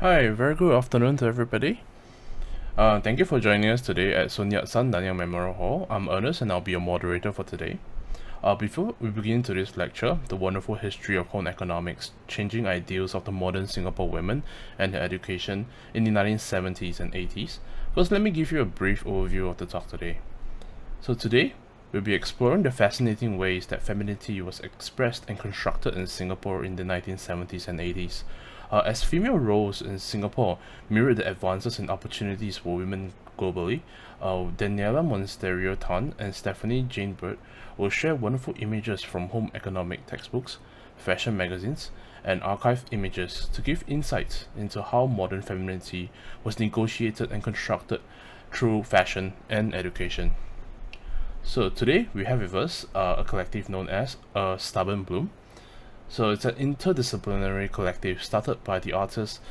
Hi, very good afternoon to everybody. Thank you for joining us today at Sun Yat-sen Nanyang Memorial Hall. I'm Ernest and I'll be your moderator for today. Before we begin today's lecture, The Wonderful History of Home Economics, Changing Ideals of the Modern Singapore Women and Their Education in the 1970s and 80s, first let me give you a brief overview of the talk today. So today, we'll be exploring the fascinating ways that femininity was expressed and constructed in Singapore in the 1970s and 80s. As female roles in Singapore mirrored the advances and opportunities for women globally, Daniela Monasterios-Tan and Jane Burt will share wonderful images from home economic textbooks, fashion magazines, and archived images to give insights into how modern femininity was negotiated and constructed through fashion and education. So today we have with us a collective known as a Stubborn Bloom. So it's an interdisciplinary collective started by the artist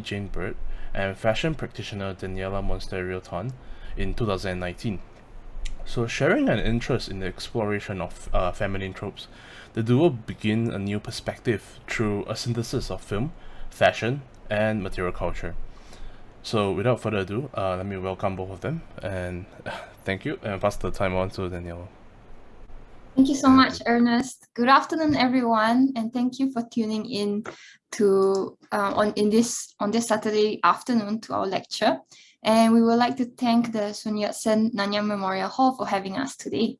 Jane Burt and fashion practitioner Daniela Monasterios-Tan in 2019. So sharing an interest in the exploration of feminine tropes, the duo begin a new perspective through a synthesis of film, fashion, and material culture. So without further ado, let me welcome both of them and thank you, and pass the time on to Daniela. Thank you so much, Ernest. Good afternoon, everyone, and thank you for tuning in to on this Saturday afternoon to our lecture. And we would like to thank the Sun Yat-sen Nanyang Memorial Hall for having us today.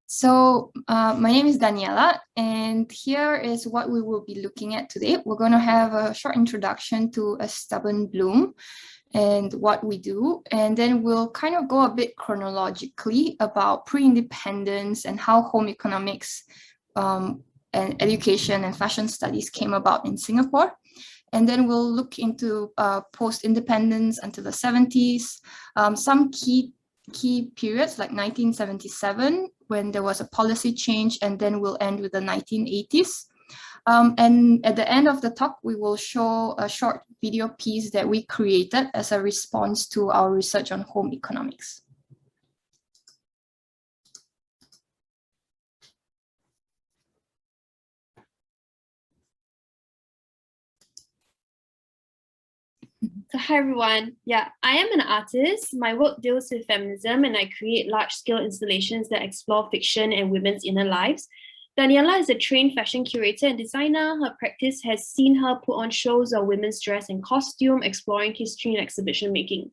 So my name is Daniela, and here is what we will be looking at today. We're going to have a short introduction to A Stubborn Bloom and what we do, and then we'll kind of go a bit chronologically about pre-independence and how home economics and education and fashion studies came about in Singapore. And then we'll look into post-independence until the 70s, some key periods like 1977 when there was a policy change, and then we'll end with the 1980s. And at the end of the talk, we will show a short video piece that we created as a response to our research on home economics. So hi everyone. Yeah, I am an artist. My work deals with feminism and I create large-scale installations that explore fiction and women's inner lives. Daniela is a trained fashion curator and designer. Her practice has seen her put on shows of women's dress and costume, exploring history and exhibition making.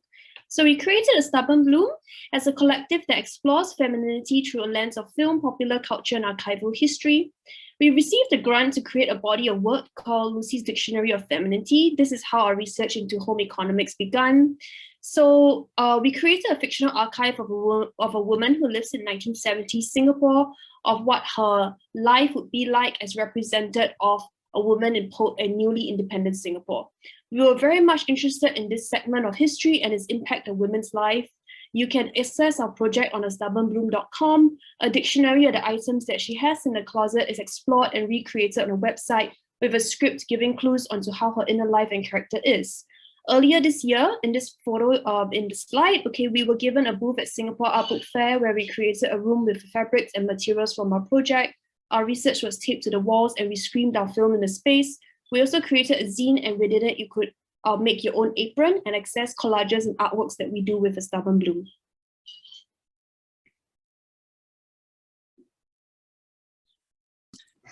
So we created A Stubborn Bloom as a collective that explores femininity through a lens of film, popular culture, and archival history. We received a grant to create a body of work called Lucy's Dictionary of Femininity. This is how our research into home economics began. So we created a fictional archive of a woman who lives in 1970s Singapore, of what her life would be like as represented of a woman in a newly independent Singapore. We were very much interested in this segment of history and its impact on women's life. You can access our project on astubbornbloom.com. A dictionary of the items that she has in the closet is explored and recreated on a website with a script giving clues onto how her inner life and character is. Earlier this year, in this photo, in the slide, we were given a booth at Singapore Art Book Fair where we created a room with fabrics and materials from our project. Our research was taped to the walls and we screened our film in the space. We also created a zine, and within it you could make your own apron and access collages and artworks that we do with A Stubborn Bloom.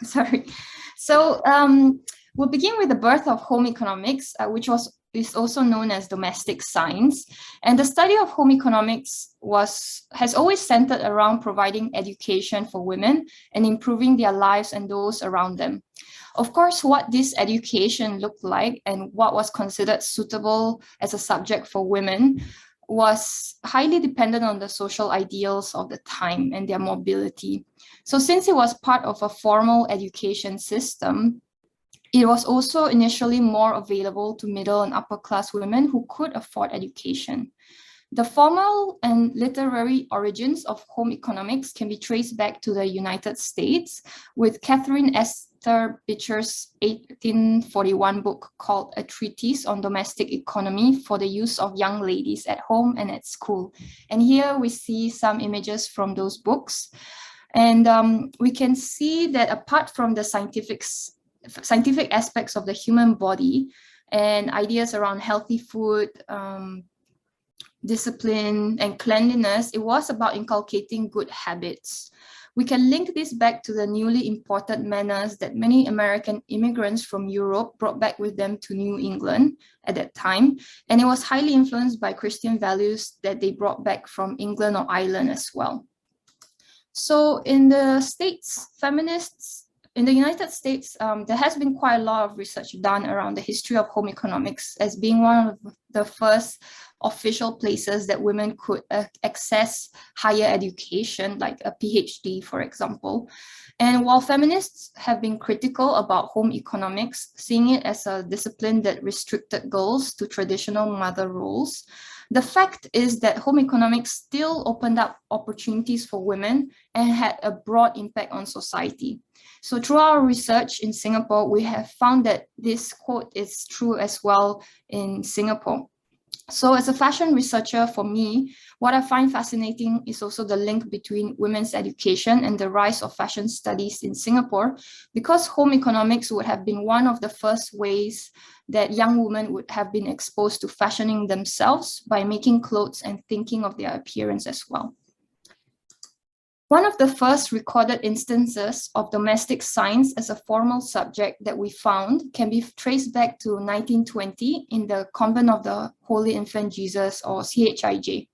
Sorry. So we'll begin with the birth of home economics, which is also known as domestic science. And the study of home economics has always centered around providing education for women and improving their lives and those around them. Of course, what this education looked like and what was considered suitable as a subject for women was highly dependent on the social ideals of the time and their mobility. So since it was part of a formal education system, it was also initially more available to middle and upper class women who could afford education. The formal and literary origins of home economics can be traced back to the United States, with Catherine Esther Beecher's 1841 book called A Treatise on Domestic Economy for the Use of Young Ladies at Home and at School. And here we see some images from those books. And we can see that apart from the scientific aspects of the human body and ideas around healthy food, discipline, and cleanliness. It was about inculcating good habits. We can link this back to the newly imported manners that many American immigrants from Europe brought back with them to New England at that time. And it was highly influenced by Christian values that they brought back from England or Ireland as well. So in the States, feminists, in the United States, there has been quite a lot of research done around the history of home economics as being one of the first official places that women could access higher education, like a PhD, for example. And while feminists have been critical about home economics, seeing it as a discipline that restricted girls to traditional mother roles, the fact is that home economics still opened up opportunities for women and had a broad impact on society. So through our research in Singapore, we have found that this quote is true as well in Singapore. So as a fashion researcher, for me, what I find fascinating is also the link between women's education and the rise of fashion studies in Singapore, because home economics would have been one of the first ways that young women would have been exposed to fashioning themselves by making clothes and thinking of their appearance as well. One of the first recorded instances of domestic science as a formal subject that we found can be traced back to 1920 in the Convent of the Holy Infant Jesus, or CHIJ.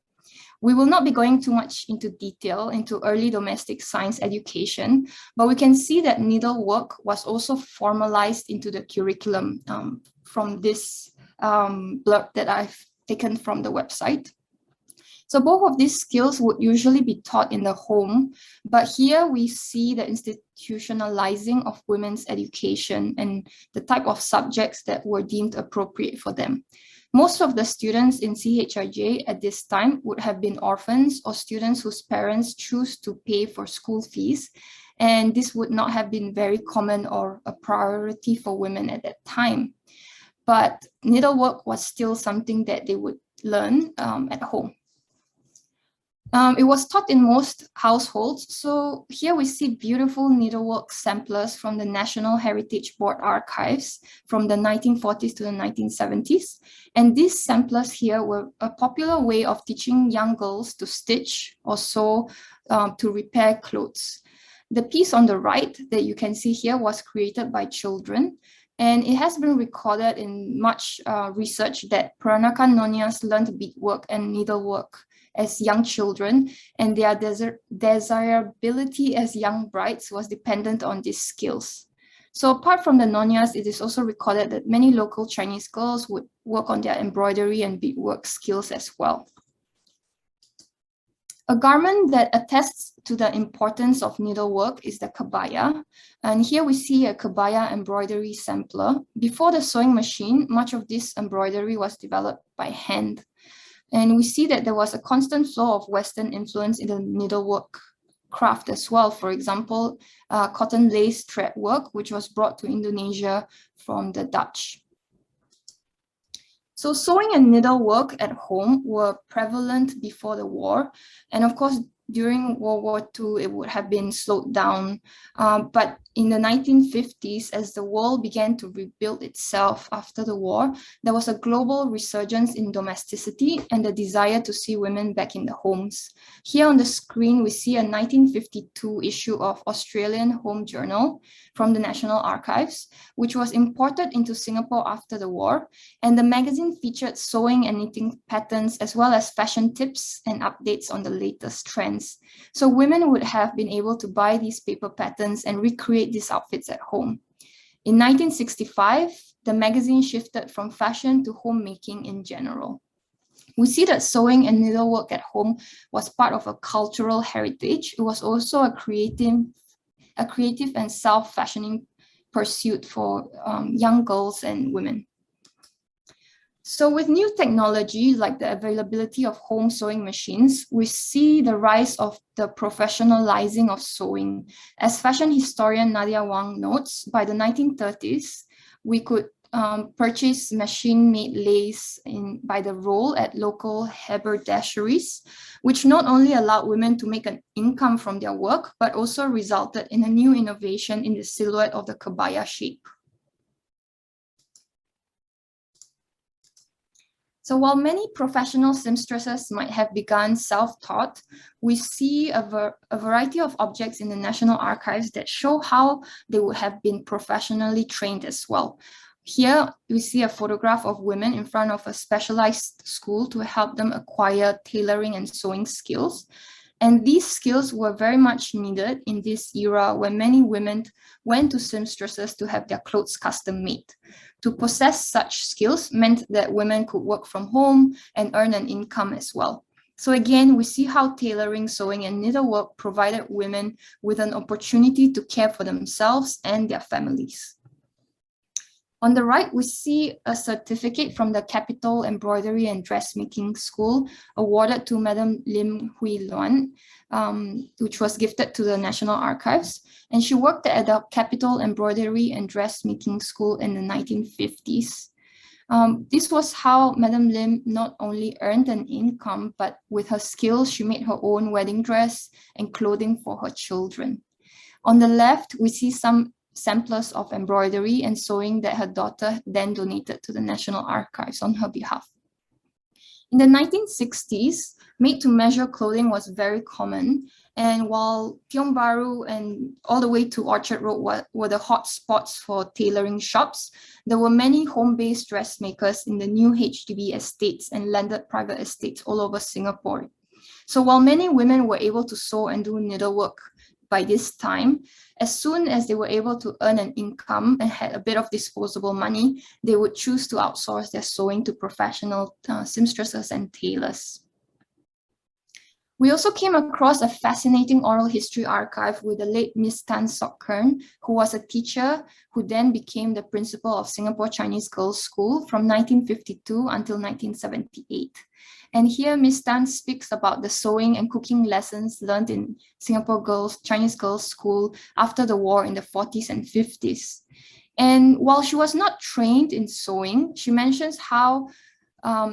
We will not be going too much into detail into early domestic science education, but we can see that needlework was also formalized into the curriculum from this blurb that I've taken from the website. So both of these skills would usually be taught in the home, but here we see the institutionalizing of women's education and the type of subjects that were deemed appropriate for them. Most of the students in CHIJ at this time would have been orphans or students whose parents choose to pay for school fees, and this would not have been very common or a priority for women at that time. But needlework was still something that they would learn at home. It was taught in most households. So here we see beautiful needlework samplers from the National Heritage Board archives from the 1940s to the 1970s. And these samplers here were a popular way of teaching young girls to stitch or sew to repair clothes. The piece on the right that you can see here was created by children. And it has been recorded in much research that Peranakan Nonyas learned beadwork and needlework as young children, and their desirability as young brides was dependent on these skills. So apart from the Nonyas, it is also recorded that many local Chinese girls would work on their embroidery and beadwork skills as well. A garment that attests to the importance of needlework is the Kobaya. And here we see a Kobaya embroidery sampler. Before the sewing machine, much of this embroidery was developed by hand. And we see that there was a constant flow of Western influence in the needlework craft as well. For example, cotton lace thread work, which was brought to Indonesia from the Dutch. So sewing and needlework at home were prevalent before the war. And of course, during World War II, it would have been slowed down. But in the 1950s, as the world began to rebuild itself after the war, there was a global resurgence in domesticity and the desire to see women back in the homes. Here on the screen, we see a 1952 issue of Australian Home Journal from the National Archives, which was imported into Singapore after the war. And the magazine featured sewing and knitting patterns, as well as fashion tips and updates on the latest trends. So women would have been able to buy these paper patterns and recreate these outfits at home. In 1965, the magazine shifted from fashion to homemaking in general. We see that sewing and needlework at home was part of a cultural heritage. It was also a creative and self-fashioning pursuit for young girls and women. So with new technology, like the availability of home sewing machines, we see the rise of the professionalizing of sewing. As fashion historian Nadia Wang notes, by the 1930s, we could purchase machine-made lace by the roll at local haberdasheries, which not only allowed women to make an income from their work, but also resulted in a new innovation in the silhouette of the Kobaya shape. So while many professional seamstresses might have begun self-taught, we see a variety of objects in the National Archives that show how they would have been professionally trained as well. Here, we see a photograph of women in front of a specialized school to help them acquire tailoring and sewing skills. And these skills were very much needed in this era when many women went to seamstresses to have their clothes custom made. To possess such skills meant that women could work from home and earn an income as well. So again, we see how tailoring, sewing, and needlework provided women with an opportunity to care for themselves and their families. On the right, we see a certificate from the Capital Embroidery and Dressmaking School awarded to Madam Lim Hui Luan, which was gifted to the National Archives. And she worked at the Capital Embroidery and Dressmaking School in the 1950s. This was how Madam Lim not only earned an income, but with her skills, she made her own wedding dress and clothing for her children. On the left, we see some samplers of embroidery and sewing that her daughter then donated to the National Archives on her behalf. In the 1960s, made-to-measure clothing was very common, and while Tiong Bahru and all the way to Orchard Road were the hot spots for tailoring shops, there were many home-based dressmakers in the new HDB estates and landed private estates all over Singapore. So while many women were able to sew and do needlework by this time, as soon as they were able to earn an income and had a bit of disposable money, they would choose to outsource their sewing to professional seamstresses and tailors. We also came across a fascinating oral history archive with the late Miss Tan Sok Kern, who was a teacher who then became the principal of Singapore Chinese Girls' School from 1952 until 1978. And here, Miss Tan speaks about the sewing and cooking lessons learned in Singapore Chinese Girls' School after the war in the 40s and 50s. And while she was not trained in sewing, she mentions how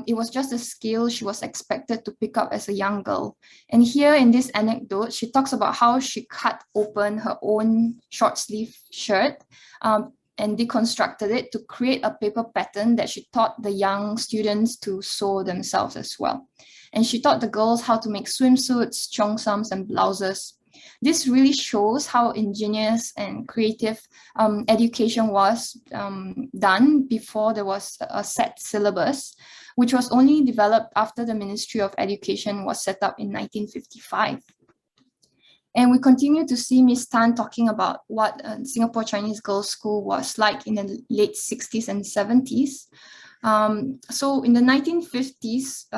it was just a skill she was expected to pick up as a young girl. And here in this anecdote, she talks about how she cut open her own short sleeve shirt and deconstructed it to create a paper pattern that she taught the young students to sew themselves as well. And she taught the girls how to make swimsuits, cheongsams, and blouses. This really shows how ingenious and creative education was done before there was a set syllabus, which was only developed after the Ministry of Education was set up in 1955. And we continue to see Miss Tan talking about what Singapore Chinese Girls' School was like in the late 60s and 70s. So in the 1950s,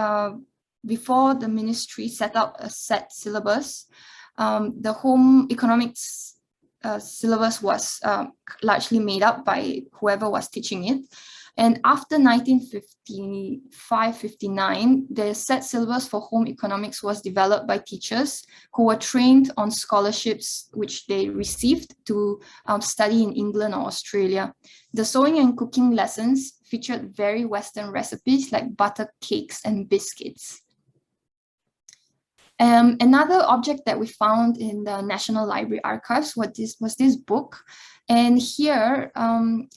before the ministry set up a set syllabus, the home economics syllabus was largely made up by whoever was teaching it. And after 1955-59, the set syllabus for home economics was developed by teachers who were trained on scholarships which they received to study in England or Australia. The sewing and cooking lessons featured very Western recipes like butter cakes and biscuits. Another object that we found in the National Library Archives was this book. And here,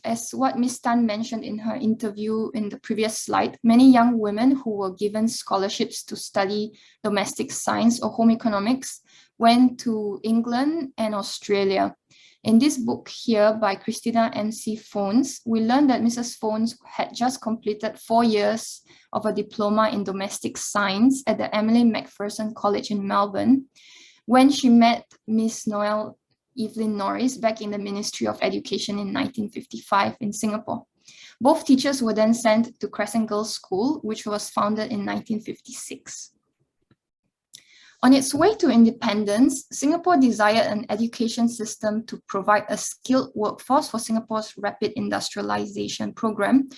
as what Ms. Tan mentioned in her interview in the previous slide, many young women who were given scholarships to study domestic science or home economics went to England and Australia. In this book here by Christina M.C. Phones, we learned that Mrs. Phones had just completed 4 years of a diploma in domestic science at the Emily Macpherson College in Melbourne when she met Miss Noel Evelyn Norris back in the Ministry of Education in 1955 in Singapore. Both teachers were then sent to Crescent Girls' School, which was founded in 1956. On its way to independence, Singapore desired an education system to provide a skilled workforce for Singapore's rapid industrialization program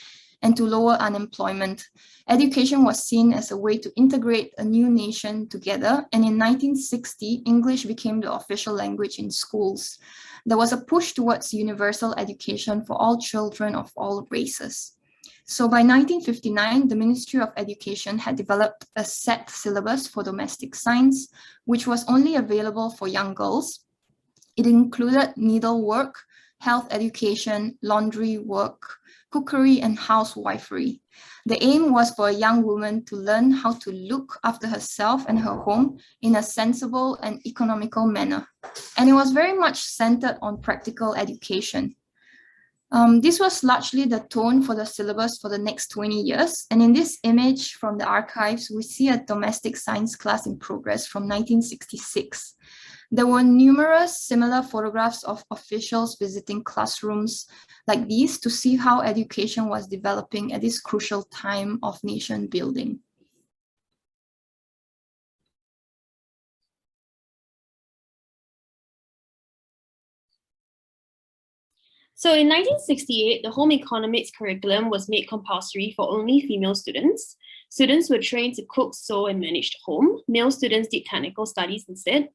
and to lower unemployment. Education was seen as a way to integrate a new nation together, and in 1960, English became the official language in schools. There was a push towards universal education for all children of all races. So by 1959, the Ministry of Education had developed a set syllabus for domestic science, which was only available for young girls. It included needlework, health education, laundry work, cookery, and housewifery. The aim was for a young woman to learn how to look after herself and her home in a sensible and economical manner. And it was very much centered on practical education. This was largely the tone for the syllabus for the next 20 years. And in this image from the archives, we see a domestic science class in progress from 1966. There were numerous similar photographs of officials visiting classrooms like these to see how education was developing at this crucial time of nation building. So in 1968, the home economics curriculum was made compulsory for only female students. Students were trained to cook, sew, and manage the home. Male students did technical studies instead.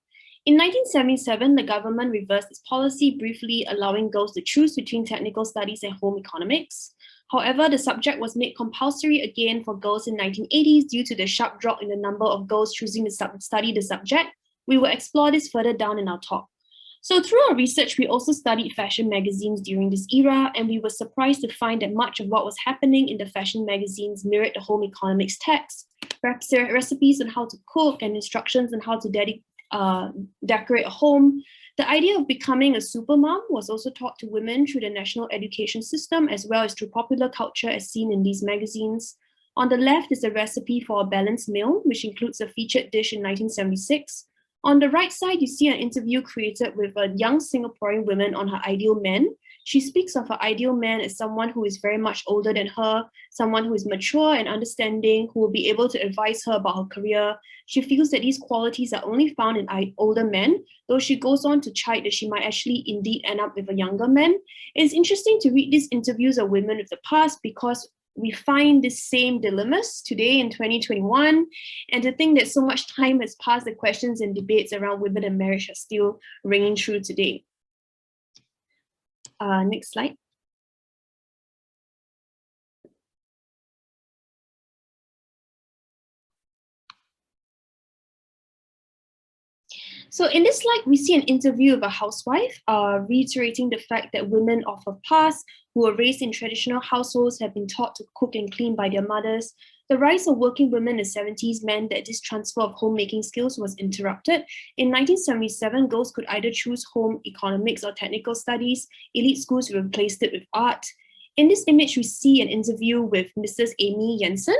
In 1977, the government reversed its policy, briefly allowing girls to choose between technical studies and home economics. However, the subject was made compulsory again for girls in the 1980s due to the sharp drop in the number of girls choosing to study the subject. We will explore this further down in our talk. So through our research, we also studied fashion magazines during this era, and we were surprised to find that much of what was happening in the fashion magazines mirrored the home economics text. Recipes on how to cook and instructions on how to decorate a home. The idea of becoming a supermom was also taught to women through the national education system, as well as through popular culture as seen in these magazines. On the left is a recipe for a balanced meal, which includes a featured dish in 1976. On the right side, you see an interview created with a young Singaporean woman on her ideal man. She speaks of her ideal man as someone who is very much older than her, someone who is mature and understanding, who will be able to advise her about her career. She feels that these qualities are only found in older men, though she goes on to chide that she might actually indeed end up with a younger man. It's interesting to read these interviews of women of the past because we find the same dilemmas today in 2021, and to think that so much time has passed, the questions and debates around women and marriage are still ringing true today. Next slide. So in this slide, we see an interview of a housewife, reiterating the fact that women of her past who were raised in traditional households have been taught to cook and clean by their mothers. The rise of working women in the 70s meant that this transfer of homemaking skills was interrupted. In 1977, girls could either choose home economics or technical studies. Elite schools replaced it with art. In this image, we see an interview with Mrs. Amy Jensen,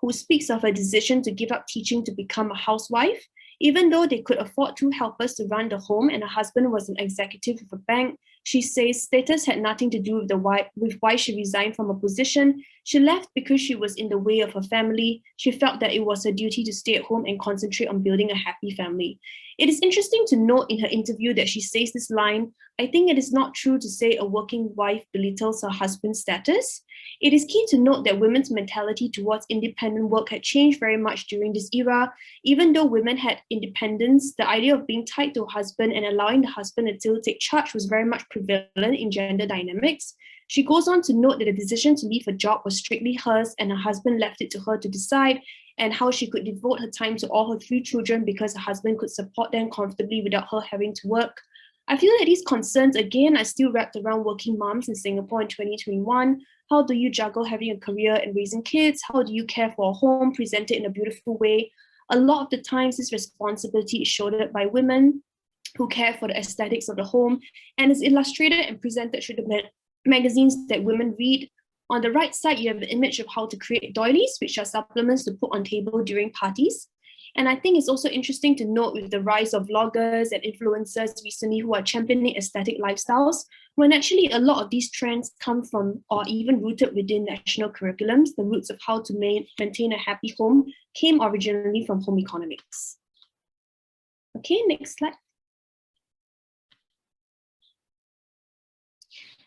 who speaks of her decision to give up teaching to become a housewife. Even though they could afford two helpers to run the home and her husband was an executive of a bank, she says status had nothing to do with why she resigned from a position. She left because she was in the way of her family. She felt that it was her duty to stay at home and concentrate on building a happy family. It is interesting to note in her interview that she says this line, "I think it is not true to say a working wife belittles her husband's status." It is key to note that women's mentality towards independent work had changed very much during this era. Even though women had independence, the idea of being tied to a husband and allowing the husband to still take charge was very much prevalent in gender dynamics. She goes on to note that the decision to leave her job was strictly hers and her husband left it to her to decide, and how she could devote her time to all her 3 children because her husband could support them comfortably without her having to work. I feel that these concerns, again, are still wrapped around working moms in Singapore in 2021. How do you juggle having a career and raising kids? How do you care for a home, present it in a beautiful way? A lot of the times, this responsibility is shouldered by women who care for the aesthetics of the home and is illustrated and presented through the magazines that women read. On the right side, you have an image of how to create doilies, which are supplements to put on table during parties. And I think it's also interesting to note with the rise of vloggers and influencers recently who are championing aesthetic lifestyles, when actually a lot of these trends come from or even rooted within national curriculums, the roots of how to maintain a happy home came originally from home economics. Okay, next slide.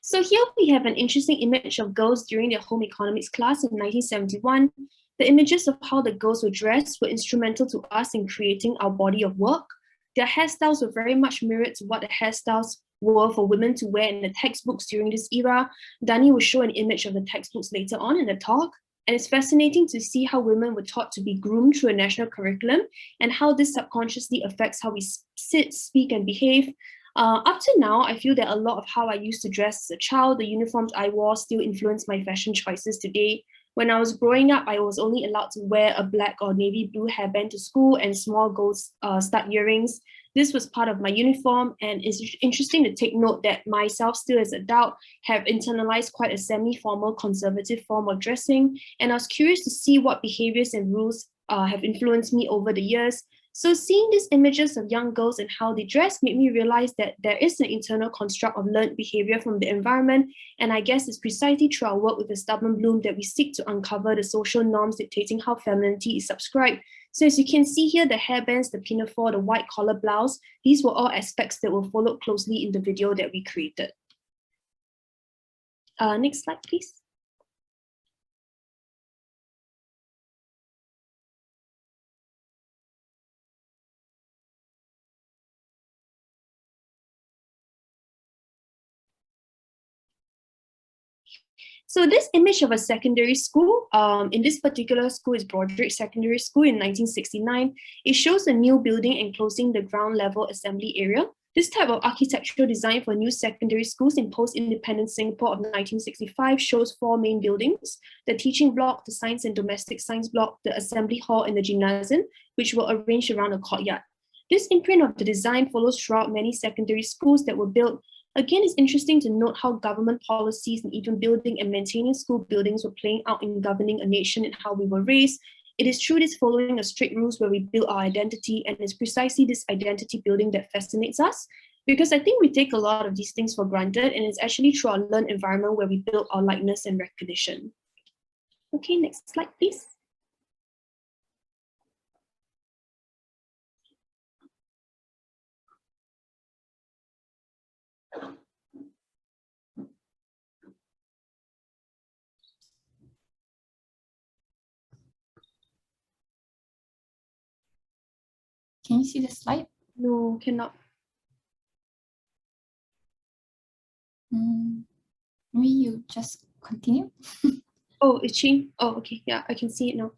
So here we have an interesting image of girls during their home economics class in 1971. The images of how the girls were dressed were instrumental to us in creating our body of work. Their hairstyles were very much mirrored to what the hairstyles were for women to wear in the textbooks during this era. Dani will show an image of the textbooks later on in the talk. And it's fascinating to see how women were taught to be groomed through a national curriculum and how this subconsciously affects how we sit, speak, and behave. Up to now, I feel that a lot of how I used to dress as a child, the uniforms I wore still influence my fashion choices today. When I was growing up, I was only allowed to wear a black or navy blue hairband to school and small gold stud earrings. This was part of my uniform, and it's interesting to take note that myself, still as an adult, have internalized quite a semi-formal conservative form of dressing, and I was curious to see what behaviors and rules have influenced me over the years. So seeing these images of young girls and how they dress made me realize that there is an internal construct of learned behavior from the environment, and I guess it's precisely through our work with the stubborn bloom that we seek to uncover the social norms dictating how femininity is subscribed. So as you can see here, the hairbands, the pinafore, the white collar blouse, these were all aspects that were followed closely in the video that we created. Next slide, please. So this image of a secondary school, in this particular school is Broderick Secondary School in 1969. It shows a new building enclosing the ground level assembly area. This type of architectural design for new secondary schools in post-independent Singapore of 1965 shows 4 main buildings: the teaching block, the science and domestic science block, the assembly hall, and the gymnasium, which were arranged around a courtyard. This imprint of the design follows throughout many secondary schools that were built. Again, it's interesting to note how government policies and even building and maintaining school buildings were playing out in governing a nation and how we were raised. It is through this following of strict rules where we build our identity, and it's precisely this identity building that fascinates us, because I think we take a lot of these things for granted, and it's actually through our learned environment where we build our likeness and recognition. Okay, next slide, please. Can you see the slide? No, cannot. Maybe you just continue. Oh, it's changed. Oh, okay. Yeah, I can see it now.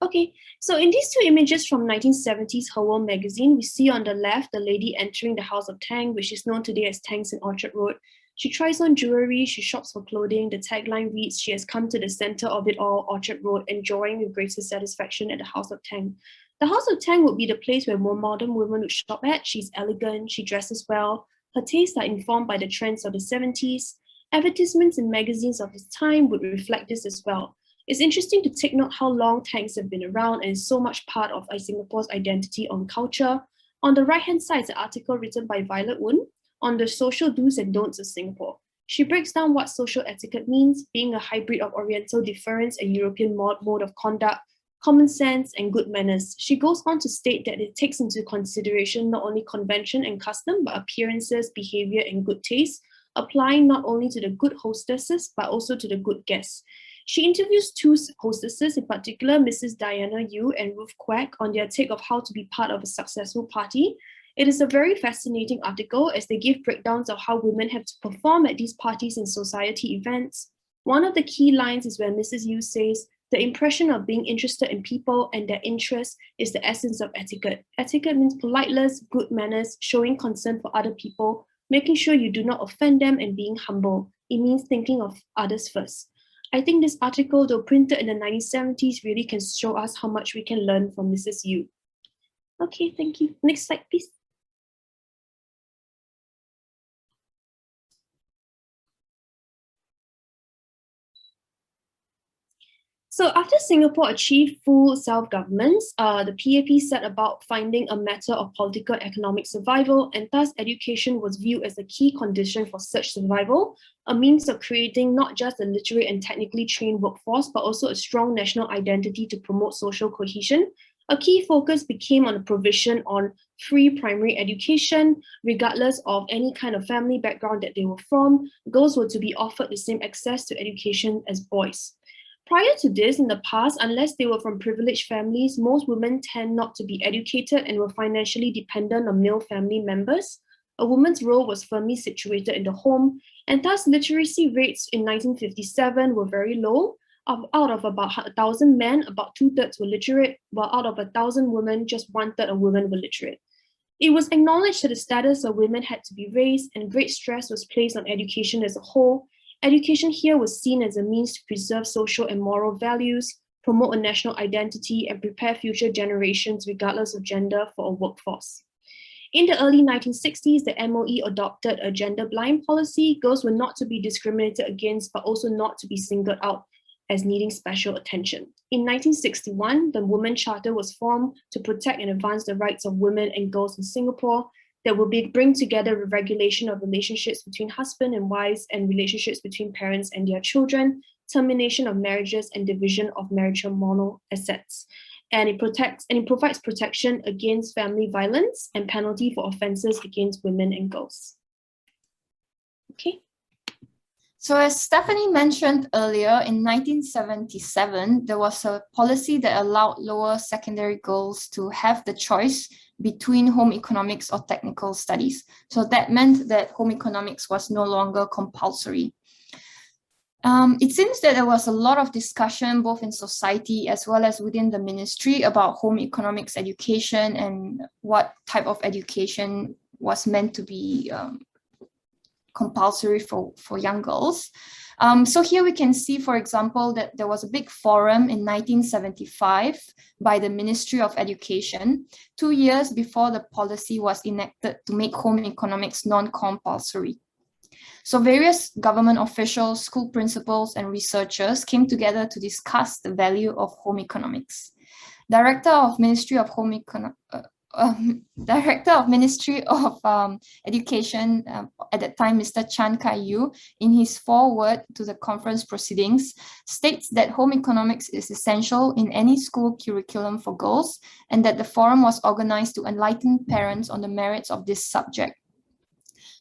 Okay, so in these 2 images from 1970s Her World magazine, we see on the left the lady entering the House of Tang, which is known today as Tang's in Orchard Road. She tries on jewelry, she shops for clothing. The tagline reads, "She has come to the center of it all, Orchard Road, enjoying with greater satisfaction at the House of Tang." The House of Tang would be the place where more modern women would shop at. She's elegant, she dresses well, her tastes are informed by the trends of the 70s. Advertisements in magazines of his time would reflect this as well. It's interesting to take note how long Tangs have been around and is so much part of Singapore's identity on culture. On the right-hand side is an article written by Violet Woon on the social do's and don'ts of Singapore. She breaks down what social etiquette means, being a hybrid of Oriental deference and European mode of conduct, common sense, and good manners. She goes on to state that it takes into consideration not only convention and custom, but appearances, behavior, and good taste, applying not only to the good hostesses, but also to the good guests. She interviews 2 hostesses, in particular, Mrs. Diana Yu and Ruth Quack, on their take of how to be part of a successful party. It is a very fascinating article as they give breakdowns of how women have to perform at these parties and society events. One of the key lines is where Mrs. Yu says, "The impression of being interested in people and their interests is the essence of etiquette. Etiquette means politeness, good manners, showing concern for other people, making sure you do not offend them, and being humble. It means thinking of others first." I think this article, though printed in the 1970s, really can show us how much we can learn from Mrs. Yu. Okay, thank you. Next slide, please. So after Singapore achieved full self-government, the PAP set about finding a matter of political and economic survival, and thus education was viewed as a key condition for such survival, a means of creating not just a literate and technically trained workforce, but also a strong national identity to promote social cohesion. A key focus became on the provision on free primary education, regardless of any kind of family background that they were from. Girls were to be offered the same access to education as boys. Prior to this, in the past, unless they were from privileged families, most women tend not to be educated and were financially dependent on male family members. A woman's role was firmly situated in the home, and thus literacy rates in 1957 were very low. Out of about 1,000 men, about 2/3 were literate, while out of 1,000 women, just 1/3 of women were literate. It was acknowledged that the status of women had to be raised, and great stress was placed on education as a whole. Education here was seen as a means to preserve social and moral values, promote a national identity, and prepare future generations, regardless of gender, for a workforce. In the early 1960s, the MOE adopted a gender-blind policy. Girls were not to be discriminated against, but also not to be singled out as needing special attention. In 1961, the Women's Charter was formed to protect and advance the rights of women and girls in Singapore that will bring together a regulation of relationships between husband and wives and relationships between parents and their children, termination of marriages and division of matrimonial assets. And it provides protection against family violence and penalty for offenses against women and girls. Okay. So as Stephanie mentioned earlier, in 1977, there was a policy that allowed lower secondary girls to have the choice between home economics or technical studies. So that meant that home economics was no longer compulsory. It seems that there was a lot of discussion both in society as well as within the ministry about home economics education and what type of education was meant to be compulsory for young girls. So here we can see, for example, that there was a big forum in 1975 by the Ministry of Education, 2 years before the policy was enacted to make home economics non-compulsory. So various government officials, school principals, and researchers came together to discuss the value of home economics. Director of Ministry of Education at that time, Mr. Chan Kai-yu, in his foreword to the conference proceedings, states that home economics is essential in any school curriculum for girls, and that the forum was organized to enlighten parents on the merits of this subject.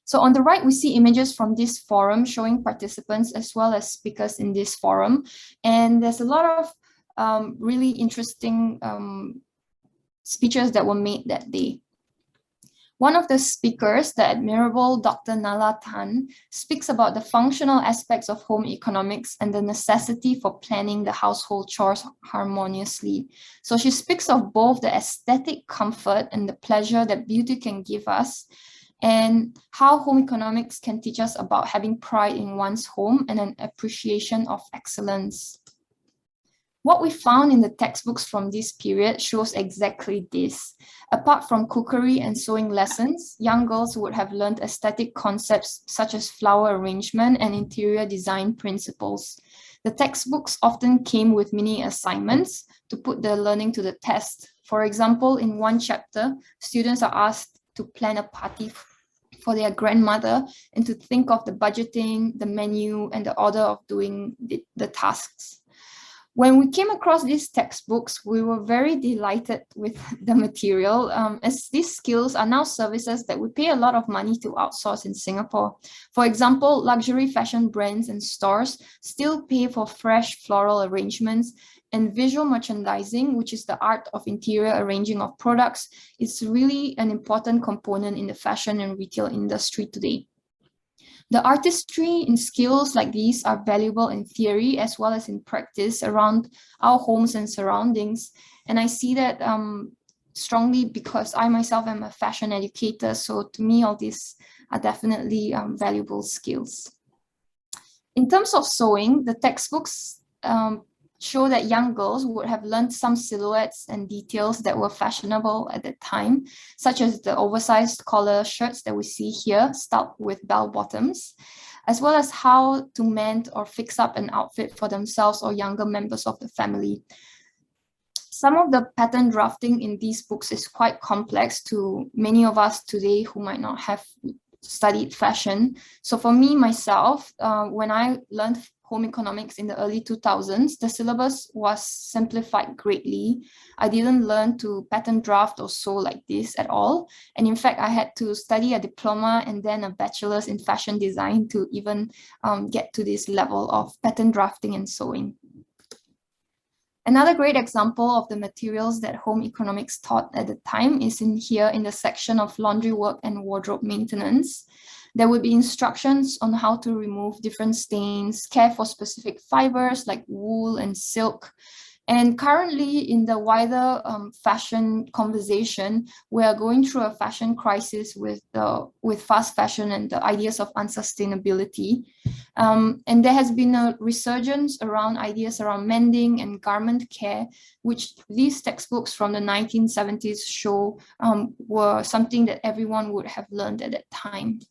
So on the right, we see images from this forum showing participants as well as speakers in this forum. And there's a lot of really interesting speeches that were made that day. One of the speakers, the admirable Dr. Nala Tan, speaks about the functional aspects of home economics and the necessity for planning the household chores harmoniously. So she speaks of both the aesthetic comfort and the pleasure that beauty can give us, and how home economics can teach us about having pride in one's home and an appreciation of excellence. What we found in the textbooks from this period shows exactly this. Apart from cookery and sewing lessons, young girls would have learned aesthetic concepts such as flower arrangement and interior design principles. The textbooks often came with mini assignments to put the learning to the test. For example, in one chapter, students are asked to plan a party for their grandmother and to think of the budgeting, the menu, and the order of doing the tasks. When we came across these textbooks, we were very delighted with the material, as these skills are now services that we pay a lot of money to outsource in Singapore. For example, luxury fashion brands and stores still pay for fresh floral arrangements, and visual merchandising, which is the art of interior arranging of products, is really an important component in the fashion and retail industry today. The artistry and skills like these are valuable in theory as well as in practice around our homes and surroundings. And I see that strongly because I myself am a fashion educator. So to me, all these are definitely valuable skills. In terms of sewing, the textbooks show that young girls would have learned some silhouettes and details that were fashionable at that time, such as the oversized collar shirts that we see here, styled with bell bottoms, as well as how to mend or fix up an outfit for themselves or younger members of the family. Some of the pattern drafting in these books is quite complex to many of us today who might not have studied fashion. So for me, myself, when I learned home economics in the early 2000s, the syllabus was simplified greatly. I didn't learn to pattern draft or sew like this at all. And in fact, I had to study a diploma and then a bachelor's in fashion design to even get to this level of pattern drafting and sewing. Another great example of the materials that home economics taught at the time is in here in the section of laundry work and wardrobe maintenance. There would be instructions on how to remove different stains, care for specific fibers like wool and silk, And currently in the wider fashion conversation, we are going through a fashion crisis with fast fashion and the ideas of unsustainability. And there has been a resurgence around ideas around mending and garment care, which these textbooks from the 1970s show were something that everyone would have learned at that time.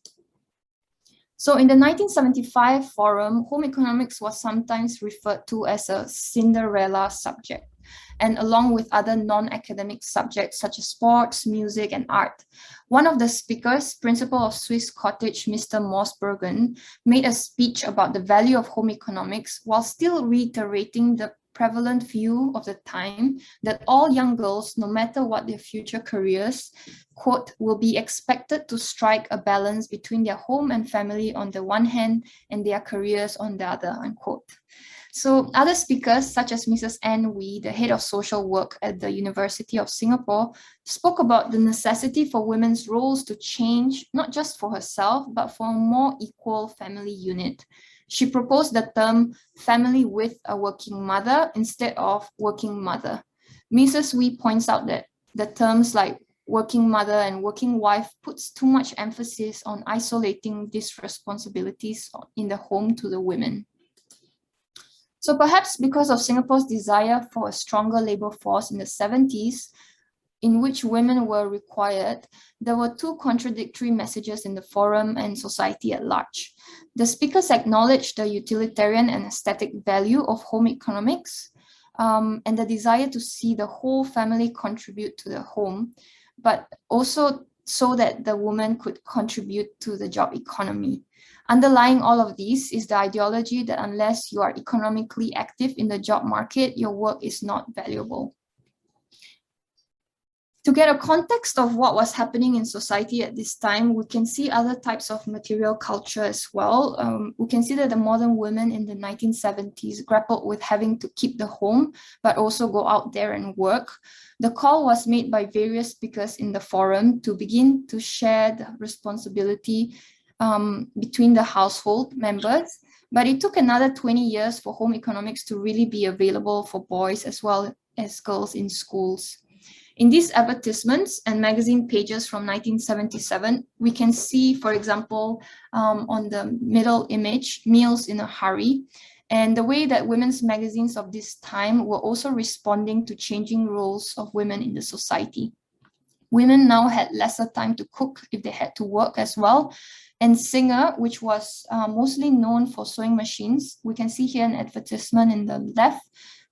So in the 1975 forum, home economics was sometimes referred to as a Cinderella subject, and along with other non-academic subjects such as sports, music, and art. One of the speakers, principal of Swiss Cottage, Mr. Mossbergen, made a speech about the value of home economics while still reiterating the prevalent view of the time that all young girls, no matter what their future careers, quote, will be expected to strike a balance between their home and family on the one hand and their careers on the other, unquote. So other speakers, such as Mrs. Anne Wee, the head of social work at the University of Singapore, spoke about the necessity for women's roles to change, not just for herself, but for a more equal family unit. She proposed the term family with a working mother instead of working mother. Mrs. Wee points out that the terms like working mother and working wife puts too much emphasis on isolating these responsibilities in the home to the women. So perhaps because of Singapore's desire for a stronger labor force in the 70s, in which women were required, there were two contradictory messages in the forum and society at large. The speakers acknowledged the utilitarian and aesthetic value of home economics and the desire to see the whole family contribute to the home, but also so that the woman could contribute to the job economy. Underlying all of these is the ideology that unless you are economically active in the job market, your work is not valuable. To get a context of what was happening in society at this time, we can see other types of material culture as well. We can see that the modern women in the 1970s grappled with having to keep the home, but also go out there and work. The call was made by various speakers in the forum to begin to share the responsibility between the household members, but it took another 20 years for home economics to really be available for boys as well as girls in schools. In these advertisements and magazine pages from 1977, we can see, for example, on the middle image, Meals in a Hurry, and the way that women's magazines of this time were also responding to changing roles of women in the society. Women now had lesser time to cook if they had to work as well. And Singer, which was mostly known for sewing machines, we can see here an advertisement in the left,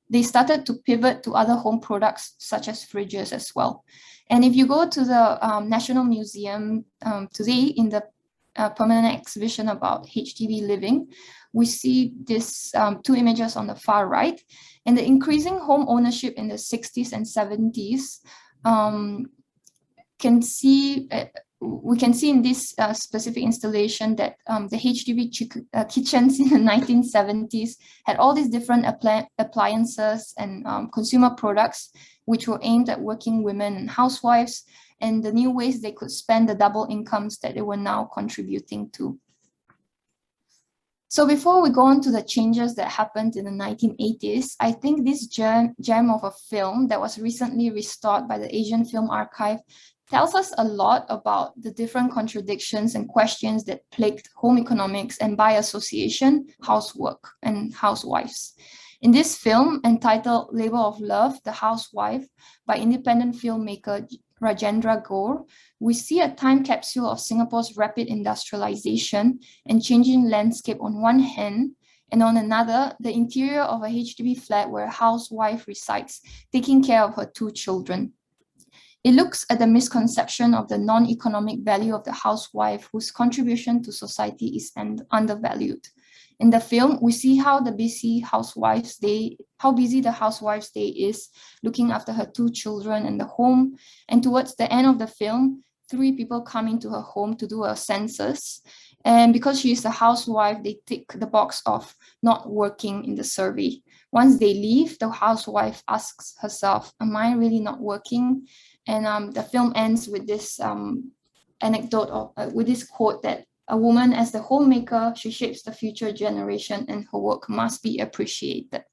they started to pivot to other home products such as fridges as well. And if you go to the National Museum today in the permanent exhibition about HDB living, we see these two images on the far right, and the increasing home ownership in the 60s and 70s we can see in this specific installation that the HDB kitchens in the 1970s had all these different appliances and consumer products which were aimed at working women and housewives, and the new ways they could spend the double incomes that they were now contributing to. So before we go on to the changes that happened in the 1980s, I think this gem of a film that was recently restored by the Asian Film Archive tells us a lot about the different contradictions and questions that plagued home economics and, by association, housework and housewives. In this film, entitled Labor of Love, The Housewife, by independent filmmaker Rajendra Gore, we see a time capsule of Singapore's rapid industrialization and changing landscape on one hand, and on another, the interior of a HDB flat where a housewife resides, taking care of her two children. It looks at the misconception of the non-economic value of the housewife whose contribution to society is undervalued. In the film, we see how busy the housewife's day is looking after her two children and the home. And towards the end of the film, 3 people come into her home to do a census. And because she is a housewife, they tick the box of not working in the survey. Once they leave, the housewife asks herself, am I really not working? And the film ends with this anecdote, with this quote that a woman as the homemaker, she shapes the future generation and her work must be appreciated.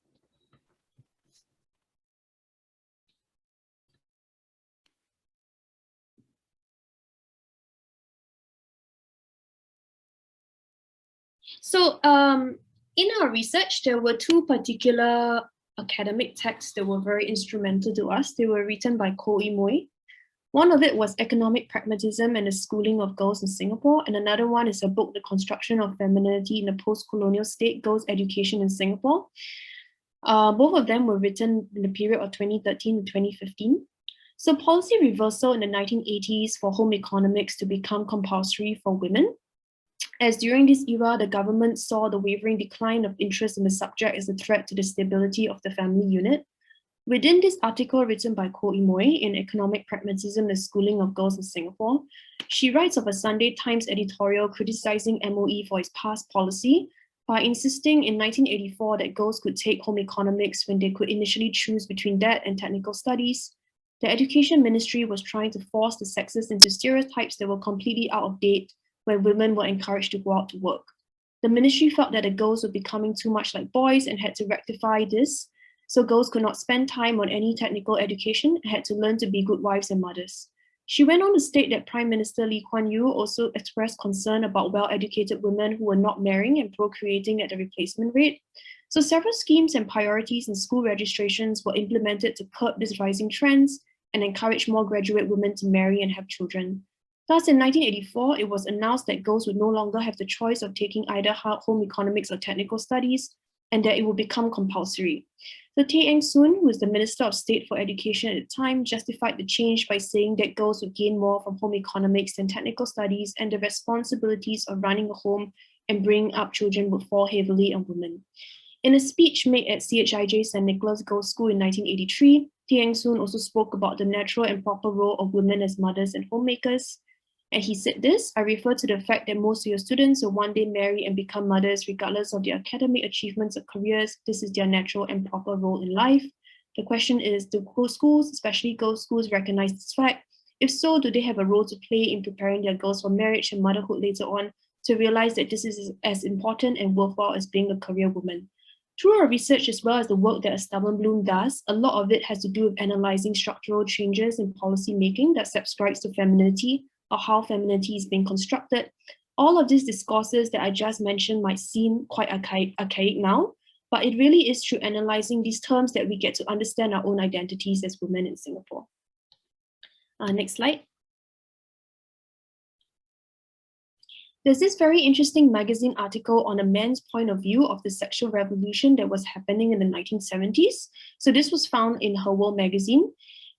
So in our research, there were two particular academic texts that were very instrumental to us. They were written by Ko Imoy. One of it was Economic Pragmatism and the Schooling of Girls in Singapore, and another one is a book, The Construction of Femininity in a Post-Colonial State, Girls' Education in Singapore. Both of them were written in the period of 2013 to 2015. So policy reversal in the 1980s for home economics to become compulsory for women, as during this era, the government saw the wavering decline of interest in the subject as a threat to the stability of the family unit. Within this article written by Ko Imoy in Economic Pragmatism, the Schooling of Girls in Singapore, she writes of a Sunday Times editorial criticizing MOE for its past policy by insisting in 1984 that girls could take home economics when they could initially choose between that and technical studies. The Education Ministry was trying to force the sexes into stereotypes that were completely out of date when women were encouraged to go out to work. The ministry felt that the girls were becoming too much like boys and had to rectify this, so girls could not spend time on any technical education and had to learn to be good wives and mothers. She went on to state that Prime Minister Lee Kuan Yew also expressed concern about well-educated women who were not marrying and procreating at the replacement rate. So several schemes and priorities in school registrations were implemented to curb these rising trends and encourage more graduate women to marry and have children. Thus, in 1984, it was announced that girls would no longer have the choice of taking either home economics or technical studies, and that it would become compulsory. So Tay Eng Soon, who was the Minister of State for Education at the time, justified the change by saying that girls would gain more from home economics than technical studies, and the responsibilities of running a home and bringing up children would fall heavily on women. In a speech made at CHIJ St. Nicholas Girls' School in 1983, Tay Eng Soon also spoke about the natural and proper role of women as mothers and homemakers. And he said this, I refer to the fact that most of your students will one day marry and become mothers regardless of their academic achievements or careers. This is their natural and proper role in life. The question is, do schools, especially girls' schools, recognize this fact? If so, do they have a role to play in preparing their girls for marriage and motherhood later on to realize that this is as important and worthwhile as being a career woman? Through our research as well as the work that Esteban Bloom does, a lot of it has to do with analyzing structural changes in policy making that subscribes to femininity, or how femininity is being constructed. All of these discourses that I just mentioned might seem quite archaic now, but it really is through analyzing these terms that we get to understand our own identities as women in Singapore. Next slide. There's this very interesting magazine article on a man's point of view of the sexual revolution that was happening in the 1970s. So this was found in Her World magazine.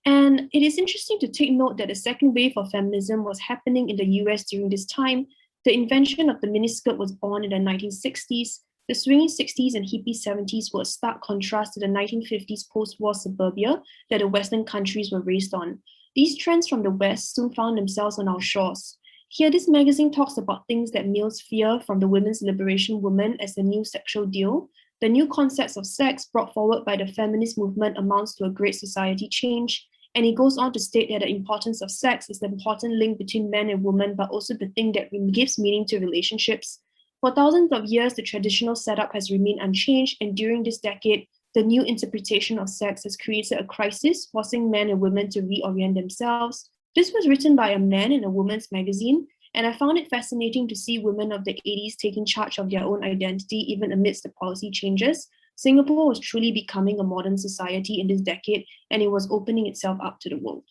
And it is interesting to take note that the second wave of feminism was happening in the US during this time. The invention of the miniskirt was born in the 1960s. The swinging 60s and hippie 70s were a stark contrast to the 1950s post-war suburbia that the Western countries were raised on. These trends from the West soon found themselves on our shores. Here, this magazine talks about things that males fear from the women's liberation movement as the new sexual deal. The new concepts of sex brought forward by the feminist movement amounts to a great society change. And he goes on to state that the importance of sex is the important link between men and women, but also the thing that gives meaning to relationships. For thousands of years, the traditional setup has remained unchanged, and during this decade, the new interpretation of sex has created a crisis, forcing men and women to reorient themselves. This was written by a man in a women's magazine, and I found it fascinating to see women of the 80s taking charge of their own identity even amidst the policy changes. Singapore was truly becoming a modern society in this decade, and it was opening itself up to the world.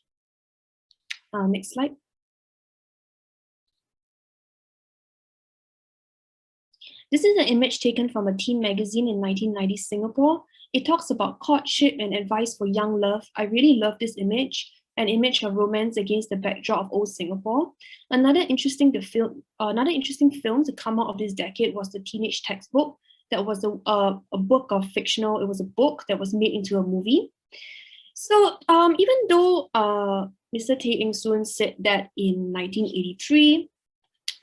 Next slide. This is an image taken from a teen magazine in 1990 Singapore. It talks about courtship and advice for young love. I really love this image, an image of romance against the backdrop of old Singapore. Another interesting film to come out of this decade was the Teenage Textbook. That was a book of fictional, it was a book that was made into a movie. So even though Mr. Tay Eng Soon said that in 1983,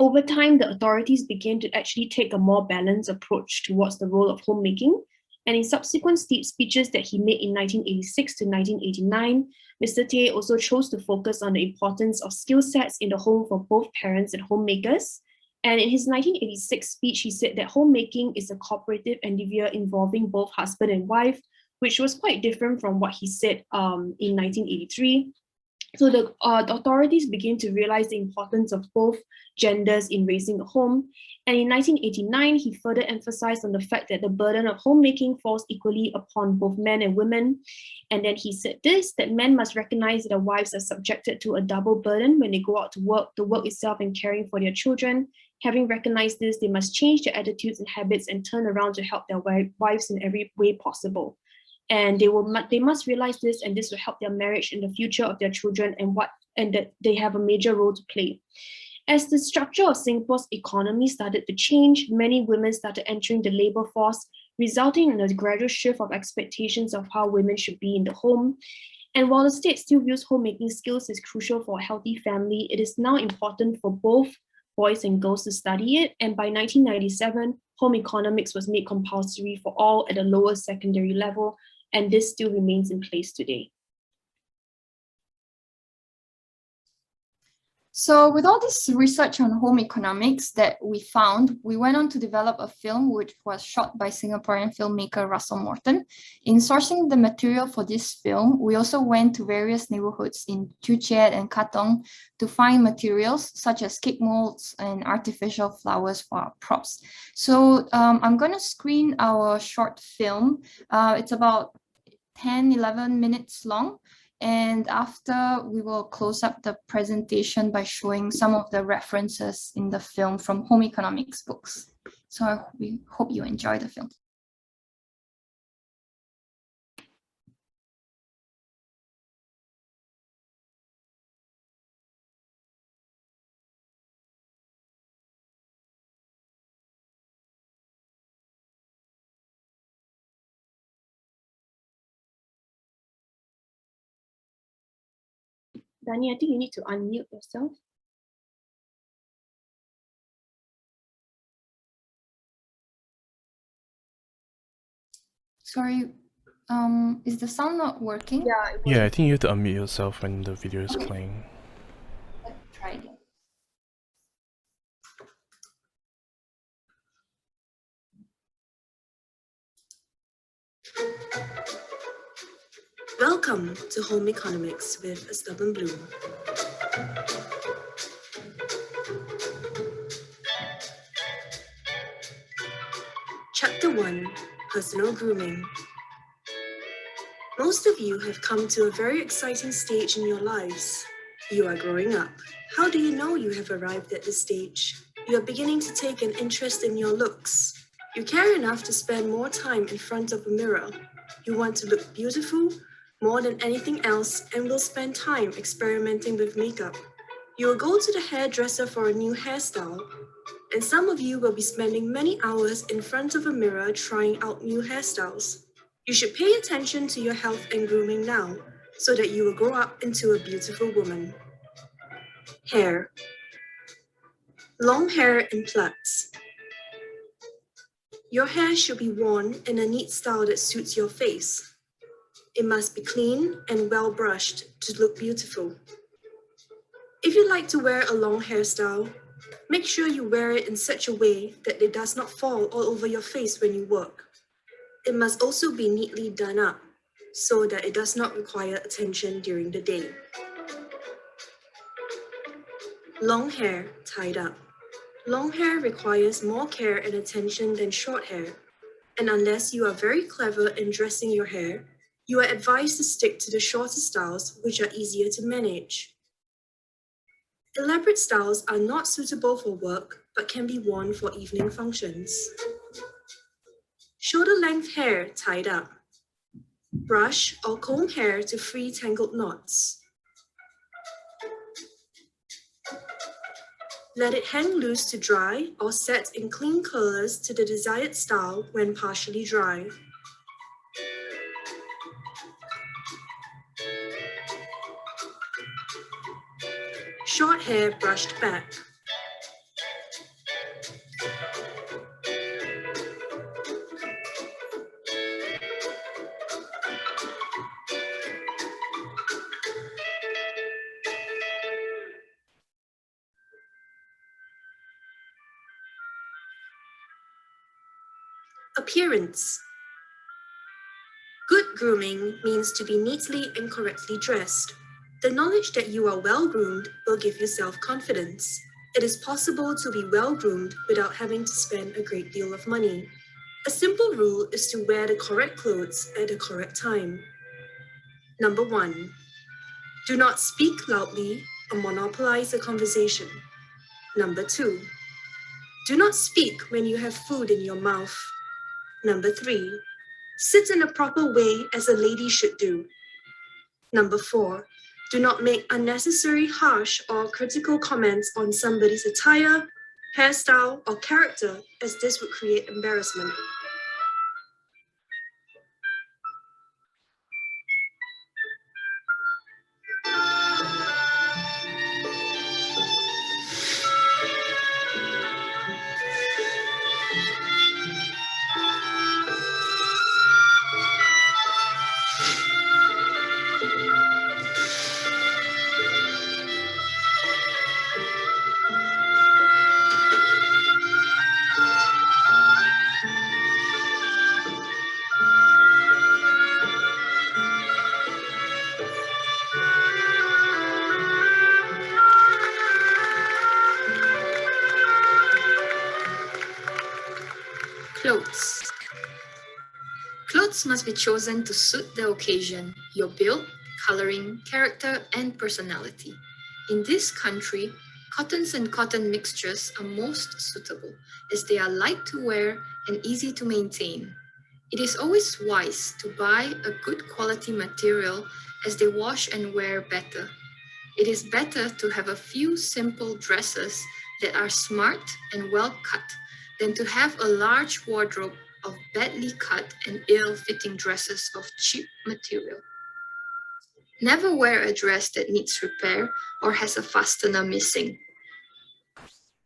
over time, the authorities began to actually take a more balanced approach towards the role of homemaking. And in subsequent speeches that he made in 1986 to 1989, Mr. Tay also chose to focus on the importance of skill sets in the home for both parents and homemakers. And in his 1986 speech, he said that homemaking is a cooperative endeavor involving both husband and wife, which was quite different from what he said in 1983. So the authorities began to realize the importance of both genders in raising a home. And in 1989, he further emphasized on the fact that the burden of homemaking falls equally upon both men and women. And then he said this, that men must recognize that their wives are subjected to a double burden when they go out to work, the work itself and caring for their children. Having recognized this, they must change their attitudes and habits and turn around to help their wives in every way possible. And they must realize this, and this will help their marriage and the future of their children, and that they have a major role to play. As the structure of Singapore's economy started to change, many women started entering the labor force, resulting in a gradual shift of expectations of how women should be in the home. And while the state still views homemaking skills as crucial for a healthy family, it is now important for both boys and girls to study it. And by 1997, home economics was made compulsory for all at a lower secondary level, and this still remains in place today. So with all this research on home economics that we found, we went on to develop a film which was shot by Singaporean filmmaker Russell Morton. In sourcing the material for this film, we also went to various neighborhoods in Joo Chiat and Katong to find materials such as cake molds and artificial flowers for our props. So I'm going to screen our short film. It's about 10-11 minutes long. And after, we will close up the presentation by showing some of the references in the film from home economics books. So we hope you enjoy the film. Dani, I think you need to unmute yourself. Sorry, is the sound not working? Yeah, I think you have to unmute yourself when the video is playing. Let's try again. Welcome to Home Economics with a Stubborn Blue. Chapter 1, Personal Grooming. Most of you have come to a very exciting stage in your lives. You are growing up. How do you know you have arrived at this stage? You are beginning to take an interest in your looks. You care enough to spend more time in front of a mirror. You want to look beautiful more than anything else and will spend time experimenting with makeup. You will go to the hairdresser for a new hairstyle, and some of you will be spending many hours in front of a mirror trying out new hairstyles. You should pay attention to your health and grooming now, so that you will grow up into a beautiful woman. Hair. Long hair in plaits. Your hair should be worn in a neat style that suits your face. It must be clean and well brushed to look beautiful. If you like to wear a long hairstyle, make sure you wear it in such a way that it does not fall all over your face when you work. It must also be neatly done up, so that it does not require attention during the day. Long hair tied up. Long hair requires more care and attention than short hair, and unless you are very clever in dressing your hair, you are advised to stick to the shorter styles, which are easier to manage. Elaborate styles are not suitable for work, but can be worn for evening functions. Shoulder length hair tied up. Brush or comb hair to free tangled knots. Let it hang loose to dry or set in clean curlers to the desired style when partially dry. Short hair brushed back. Appearance. Good grooming means to be neatly and correctly dressed. The knowledge that you are well-groomed will give you self-confidence. It is possible to be well-groomed without having to spend a great deal of money. A simple rule is to wear the correct clothes at the correct time. Number 1. Do not speak loudly or monopolize a conversation. Number 2. Do not speak when you have food in your mouth. Number 3. Sit in a proper way as a lady should do. Number 4. Do not make unnecessary, harsh, or critical comments on somebody's attire, hairstyle, or character, as this would create embarrassment. Clothes. Clothes must be chosen to suit the occasion, your build, coloring, character, and personality. In this country, cottons and cotton mixtures are most suitable as they are light to wear and easy to maintain. It is always wise to buy a good quality material as they wash and wear better. It is better to have a few simple dresses that are smart and well cut than to have a large wardrobe of badly cut and ill-fitting dresses of cheap material. Never wear a dress that needs repair or has a fastener missing.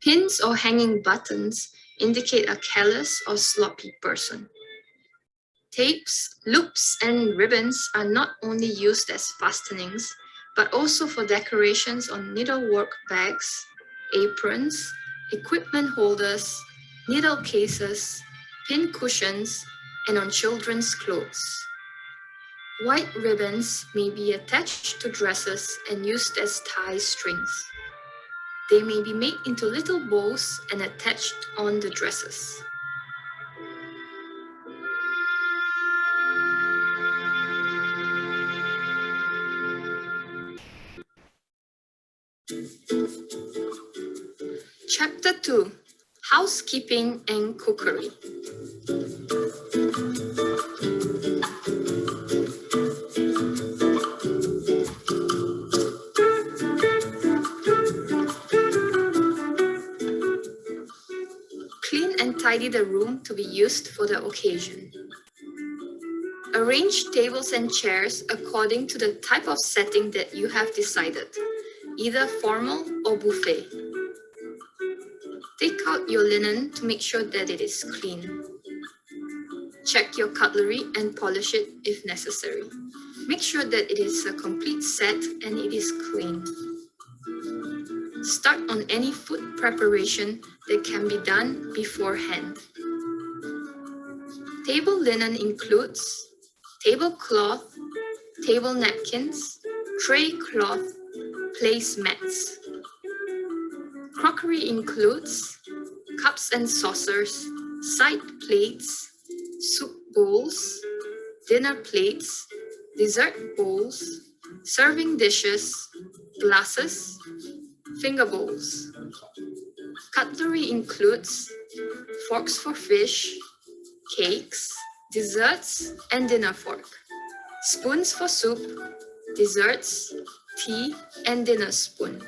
Pins or hanging buttons indicate a careless or sloppy person. Tapes, loops, and ribbons are not only used as fastenings, but also for decorations on needlework bags, aprons, equipment holders, needle cases, pin cushions, and on children's clothes. White ribbons may be attached to dresses and used as tie strings. They may be made into little bows and attached on the dresses. Chapter 2. Housekeeping and Cookery. Clean and tidy the room to be used for the occasion. Arrange tables and chairs according to the type of setting that you have decided, either formal or buffet. Take out your linen to make sure that it is clean. Check your cutlery and polish it if necessary. Make sure that it is a complete set and it is clean. Start on any food preparation that can be done beforehand. Table linen includes tablecloth, table napkins, tray cloth, placemats. Crockery includes cups and saucers, side plates, soup bowls, dinner plates, dessert bowls, serving dishes, glasses, finger bowls. Cutlery includes forks for fish, cakes, desserts, and dinner fork. Spoons for soup, desserts, tea, and dinner spoon.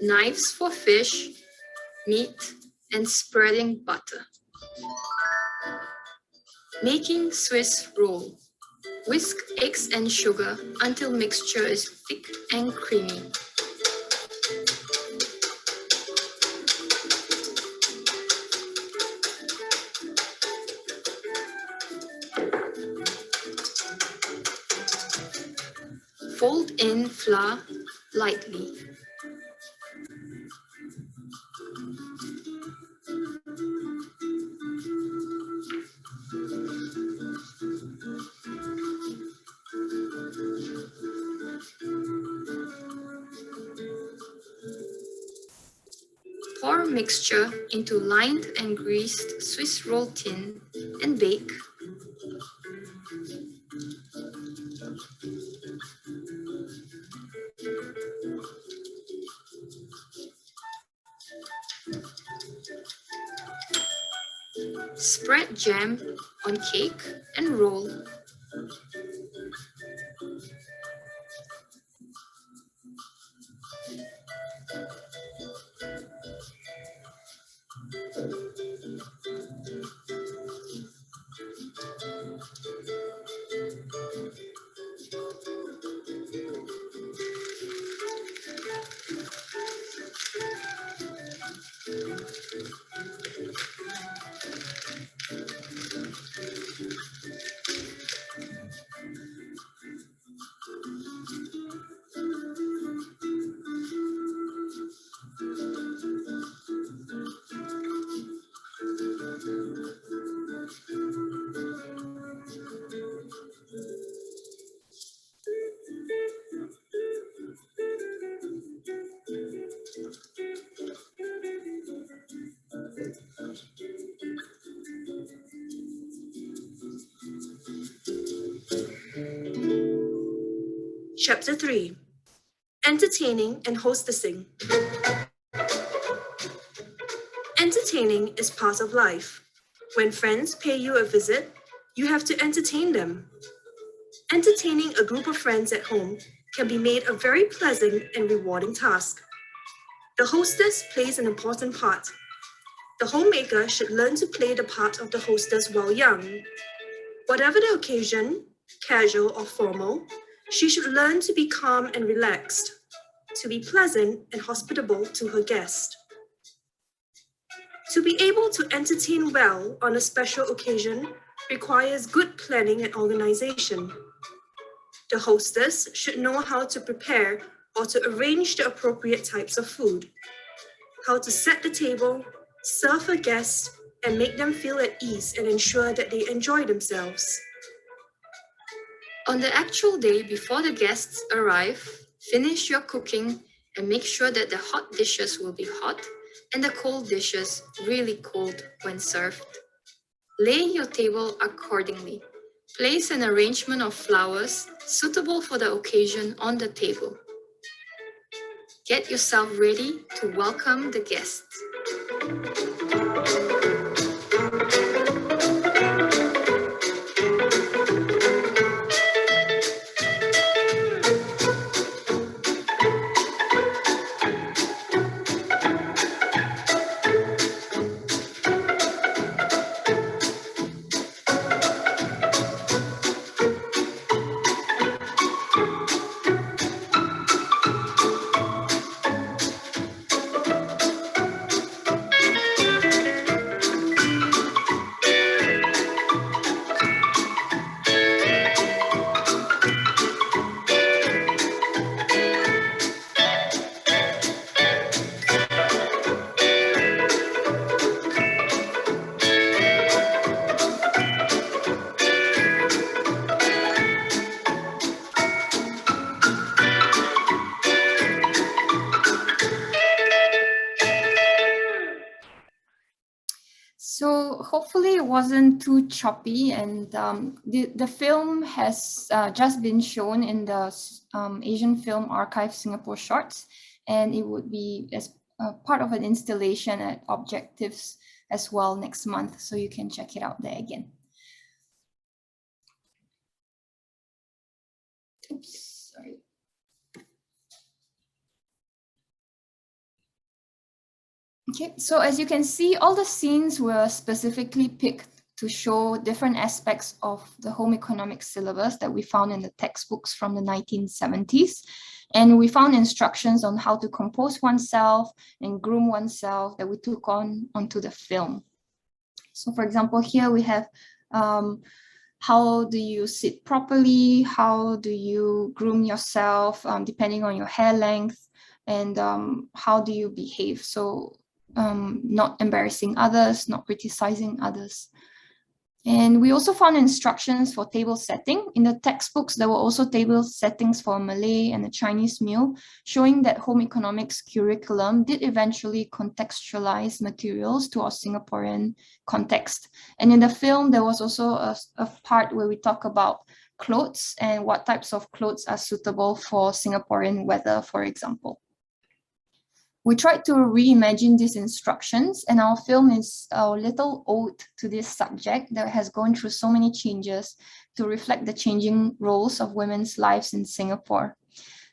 Knives for fish, meat, and spreading butter. Making Swiss roll. Whisk eggs and sugar until mixture is thick and creamy. Fold in flour lightly. Pour mixture into lined and greased Swiss roll tin and bake. Spread jam on cake and roll. Chapter 3. Entertaining and Hostessing. Entertaining is part of life. When friends pay you a visit, you have to entertain them. Entertaining a group of friends at home can be made a very pleasant and rewarding task. The hostess plays an important part. The homemaker should learn to play the part of the hostess while young. Whatever the occasion, casual or formal, she should learn to be calm and relaxed, to be pleasant and hospitable to her guest. To be able to entertain well on a special occasion requires good planning and organization. The hostess should know how to prepare or to arrange the appropriate types of food, how to set the table, serve her guests, and make them feel at ease and ensure that they enjoy themselves. On the actual day before the guests arrive, finish your cooking and make sure that the hot dishes will be hot and the cold dishes really cold when served. Lay your table accordingly. Place an arrangement of flowers suitable for the occasion on the table. Get yourself ready to welcome the guests. So hopefully it wasn't too choppy, and the film has just been shown in the Asian Film Archive Singapore Shorts, and it would be as part of an installation at Objectives as well next month, so you can check it out there again. Oops, sorry. Okay, so as you can see, all the scenes were specifically picked to show different aspects of the home economics syllabus that we found in the textbooks from the 1970s. And we found instructions on how to compose oneself and groom oneself that we took onto the film. So for example, here we have how do you sit properly, how do you groom yourself depending on your hair length, and how do you behave. So not embarrassing others, not criticizing others. And we also found instructions for table setting. In the textbooks, there were also table settings for a Malay and a Chinese meal, showing that home economics curriculum did eventually contextualize materials to our Singaporean context. And in the film, there was also a part where we talk about clothes and what types of clothes are suitable for Singaporean weather, for example. We tried to reimagine these instructions, and our film is a little ode to this subject that has gone through so many changes to reflect the changing roles of women's lives in Singapore.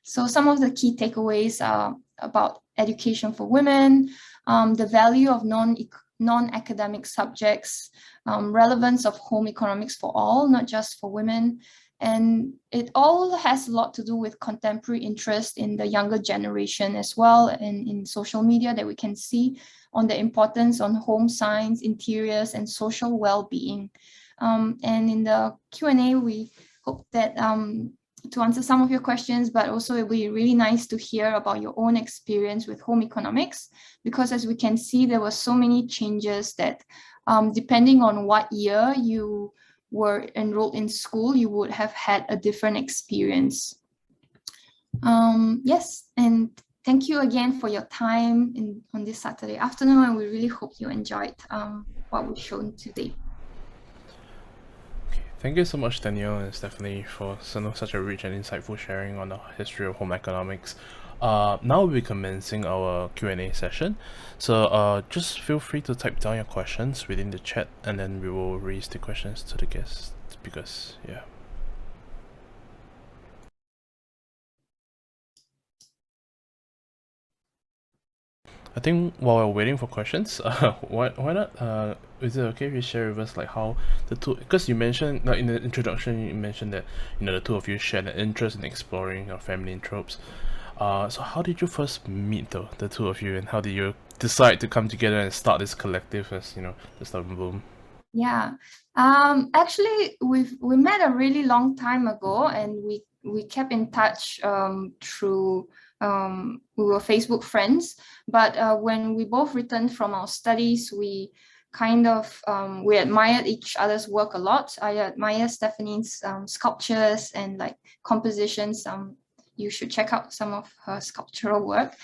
So some of the key takeaways are about education for women, the value of non-academic subjects, relevance of home economics for all, not just for women. And it all has a lot to do with contemporary interest in the younger generation as well, and in social media that we can see on the importance on home science, interiors, and social well-being. And in the Q&A, we hope that to answer some of your questions, but also it'll be really nice to hear about your own experience with home economics, because as we can see, there were so many changes that depending on what year you were enrolled in school, you would have had a different experience. Yes, and thank you again for your time on this Saturday afternoon, and we really hope you enjoyed what we've shown today. Thank you so much, Danielle and Stephanie, for such a rich and insightful sharing on the history of home economics. Now we'll be commencing our Q&A session. So just feel free to type down your questions within the chat, and then we will raise the questions to the guest speakers. Yeah. I think while we're waiting for questions, why not? Is it okay if you share with us like how the two? Because you mentioned like in the introduction, you mentioned that the two of you shared an interest in exploring feminine tropes. So how did you first meet the two of you, and how did you decide to come together and start this collective as the Start Bloom? Yeah, actually, we met a really long time ago, and we kept in touch through we were Facebook friends. But when we both returned from our studies, we kind of we admired each other's work a lot. I admire Stephanie's sculptures and like compositions. You should check out some of her sculptural work.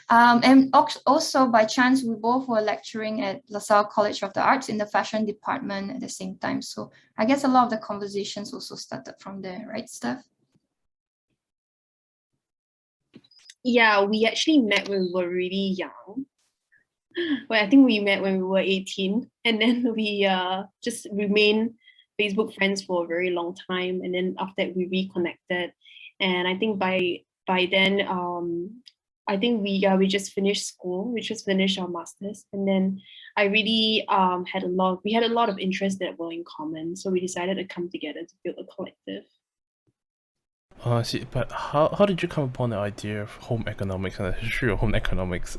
And also by chance, we both were lecturing at LaSalle College of the Arts in the fashion department at the same time. So I guess a lot of the conversations also started from there, right, Steph? Yeah, we actually met when we were really young. Well, I think we met when we were 18, and then we just remained Facebook friends for a very long time. And then after that, we reconnected. And I think by then, I think we just finished school. We just finished our masters, and then I really we had a lot of interests that were in common. So we decided to come together to build a collective. I see. But how did you come upon the idea of home economics and the history of home economics?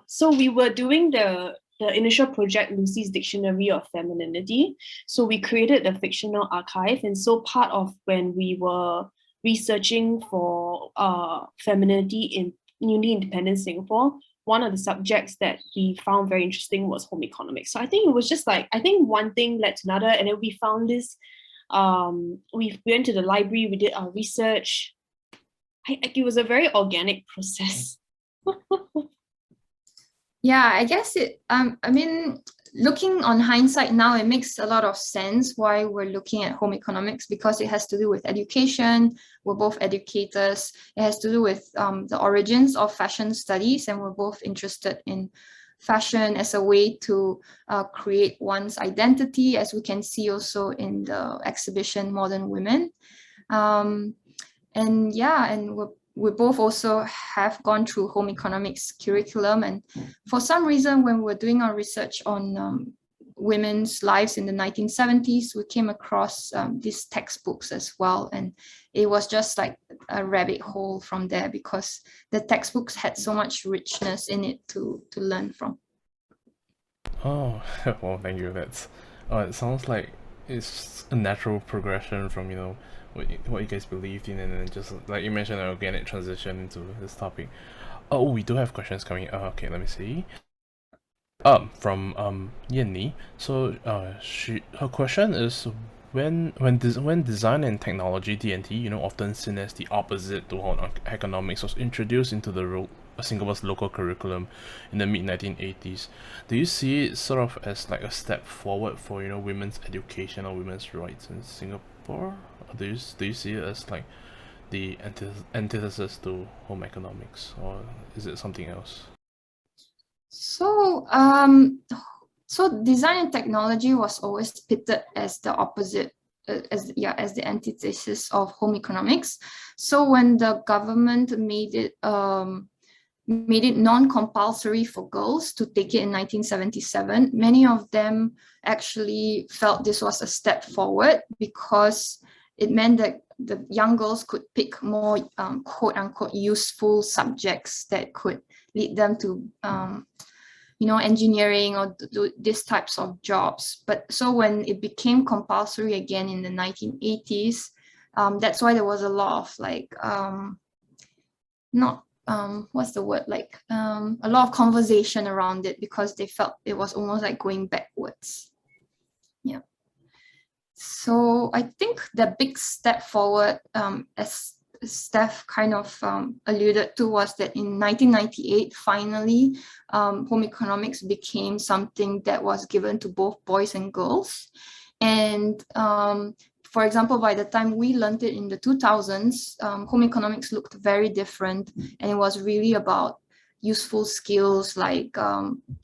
So we were doing the initial project, Lucy's Dictionary of Femininity. So we created a fictional archive, and so part of when we were researching for femininity in newly independent Singapore, one of the subjects that we found very interesting was home economics. So I think it was just like, I think one thing led to another, and then we found this, we went to the library, we did our research. It was a very organic process. Yeah, I guess it, I mean, looking on hindsight now, it makes a lot of sense why we're looking at home economics, because it has to do with education. We're both educators. It has to do with the origins of fashion studies, and we're both interested in fashion as a way to create one's identity, as we can see also in the exhibition Modern Women. And yeah, and we both also have gone through home economics curriculum, and for some reason when we were doing our research on women's lives in the 1970s, we came across these textbooks as well, and it was just like a rabbit hole from there, because the textbooks had so much richness in it to learn from. Oh, well, thank you. It sounds like it's a natural progression from what you guys believed in, and then just like you mentioned, an organic transition into this topic. Oh, we do have questions coming. Okay, let me see. From Yenny. So her question is, when design and technology (D&T), often seen as the opposite to how economics, was introduced into Singapore's local curriculum in the mid 1980s, do you see it sort of as like a step forward for women's education or women's rights in Singapore? Or do you see it as like the antithesis to home economics, or is it something else? So, so design and technology was always pitted as the opposite, as the antithesis of home economics. So when the government made it non-compulsory for girls to take it in 1977, many of them actually felt this was a step forward because it meant that the young girls could pick more quote-unquote useful subjects that could lead them to engineering or do these types of jobs. But so when it became compulsory again in the 1980s, that's why there was a lot of like what's the word, like a lot of conversation around it, because they felt it was almost like going backwards. Yeah. So I think the big step forward, as Steph kind of alluded to, was that in 1998, finally, home economics became something that was given to both boys and girls. And for example, by the time we learned it in the 2000s, home economics looked very different, and it was really about useful skills like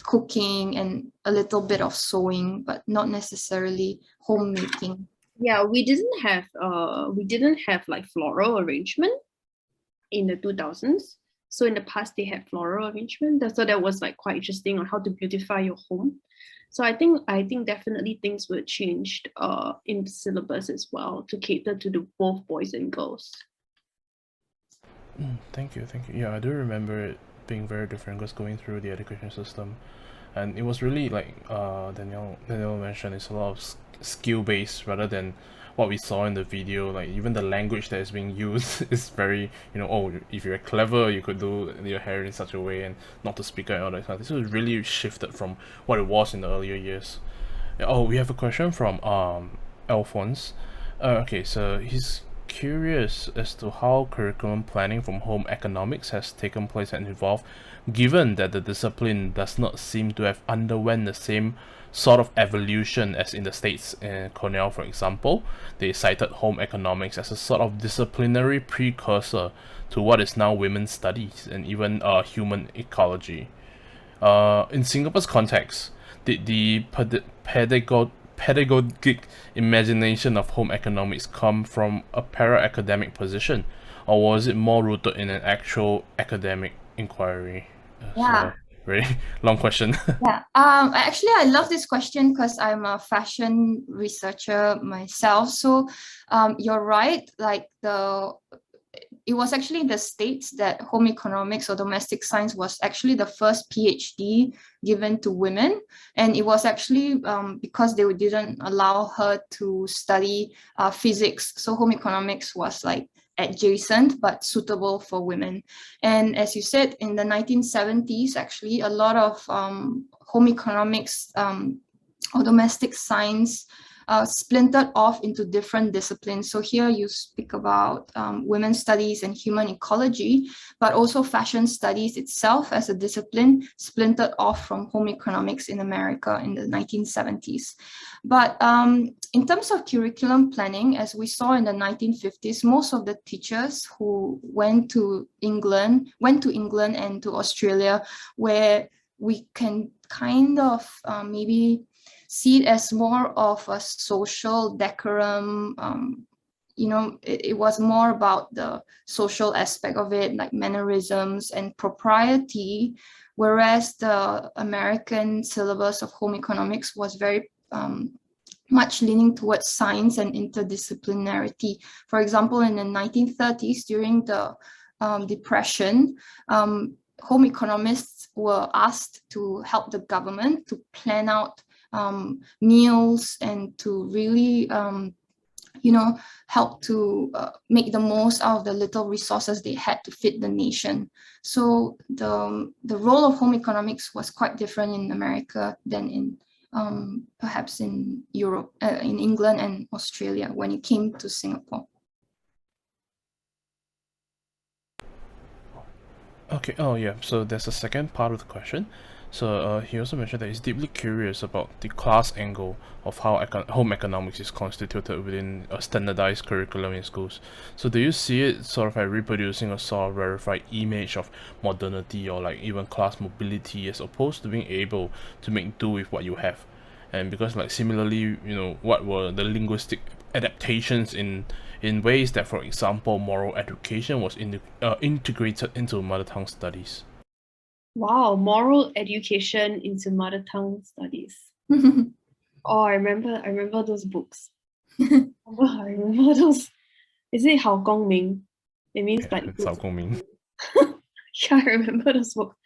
cooking and a little bit of sewing, but not necessarily homemaking. Yeah, we didn't have like floral arrangement in the 2000s. So in the past they had floral arrangement. So that was like quite interesting on how to beautify your home. So I think definitely things were changed in the syllabus as well to cater to both boys and girls. Thank you. Yeah, I do remember it being very different because going through the education system, and it was really like Danielle mentioned, it's a lot of skill based rather than what we saw in the video. Like even the language that is being used is very, if you're clever, you could do your hair in such a way, and not to speak out all that kind of thing. So it really shifted from what it was in the earlier years. Oh, we have a question from Alphonse. Okay, so he's curious as to how curriculum planning from home economics has taken place and evolved, given that the discipline does not seem to have underwent the same sort of evolution as in the States. In Cornell, for example, they cited home economics as a sort of disciplinary precursor to what is now women's studies and even human ecology. In Singapore's context, did the pedagogic imagination of home economics come from a para-academic position, or was it more rooted in an actual academic inquiry? Yeah. So, very long question. Yeah. Actually, I love this question because I'm a fashion researcher myself. So, you're right. Like it was actually in the States that home economics or domestic science was actually the first PhD given to women. And it was actually because they didn't allow her to study physics. So home economics was like adjacent but suitable for women. And as you said, in the 1970s, actually, a lot of home economics or domestic science splintered off into different disciplines. So here you speak about women's studies and human ecology, but also fashion studies itself as a discipline splintered off from home economics in America in the 1970s. But in terms of curriculum planning, as we saw in the 1950s, most of the teachers who went to England and to Australia, where we can kind of maybe see it as more of a social decorum. It was more about the social aspect of it, like mannerisms and propriety, whereas the American syllabus of home economics was very much leaning towards science and interdisciplinarity. For example, in the 1930s, during the Depression, home economists were asked to help the government to plan out meals and to really help to make the most out of the little resources they had to feed the nation. So the role of home economics was quite different in America than in perhaps in Europe, in England and Australia when it came to Singapore. Okay, oh yeah, so there's a second part of the question. So he also mentioned that he's deeply curious about the class angle of how home economics is constituted within a standardized curriculum in schools. So do you see it sort of like reproducing a sort of verified image of modernity or like even class mobility as opposed to being able to make do with what you have? And because like similarly, what were the linguistic adaptations in ways that, for example, moral education was integrated into mother tongue studies? Wow, moral education into mother tongue studies. Oh, I remember those books. I remember those. Is it Housekeeping? It means Yeah, like it's Housekeeping. Yeah, I remember those books.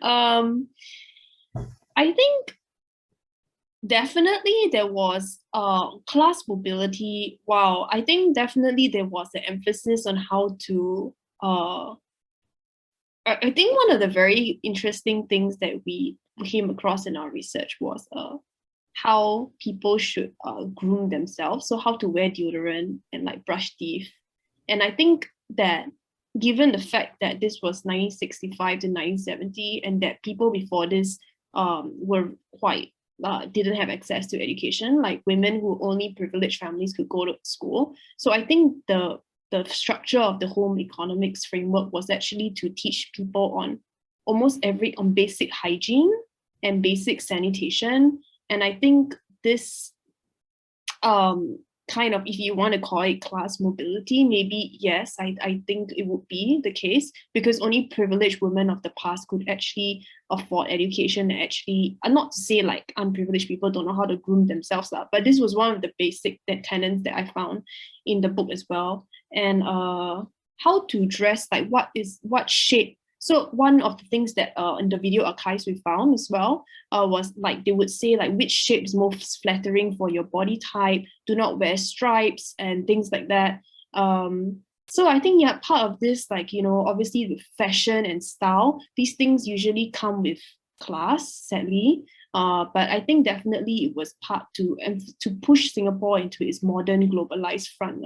I think definitely there was class mobility. Wow, I think definitely there was an emphasis on how to I think one of the very interesting things that we came across in our research was how people should groom themselves. So how to wear deodorant and like brush teeth. And I think that given the fact that this was 1965 to 1970 and that people before this were quite didn't have access to education, like women who only privileged families could go to school. So I think the structure of the home economics framework was actually to teach people on on basic hygiene and basic sanitation. And I think this kind of, if you want to call it class mobility, maybe yes, I think it would be the case, because only privileged women of the past could actually afford education. Actually, not to say like unprivileged people don't know how to groom themselves, but this was one of the basic tenets that I found in the book as well. And how to dress, like what shape. So one of the things that in the video archives we found as well was like they would say like which shape is most flattering for your body type, do not wear stripes and things like that. So I think part of this, like, obviously with fashion and style, these things usually come with class, sadly. But I think definitely it was part to push Singapore into its modern globalized front.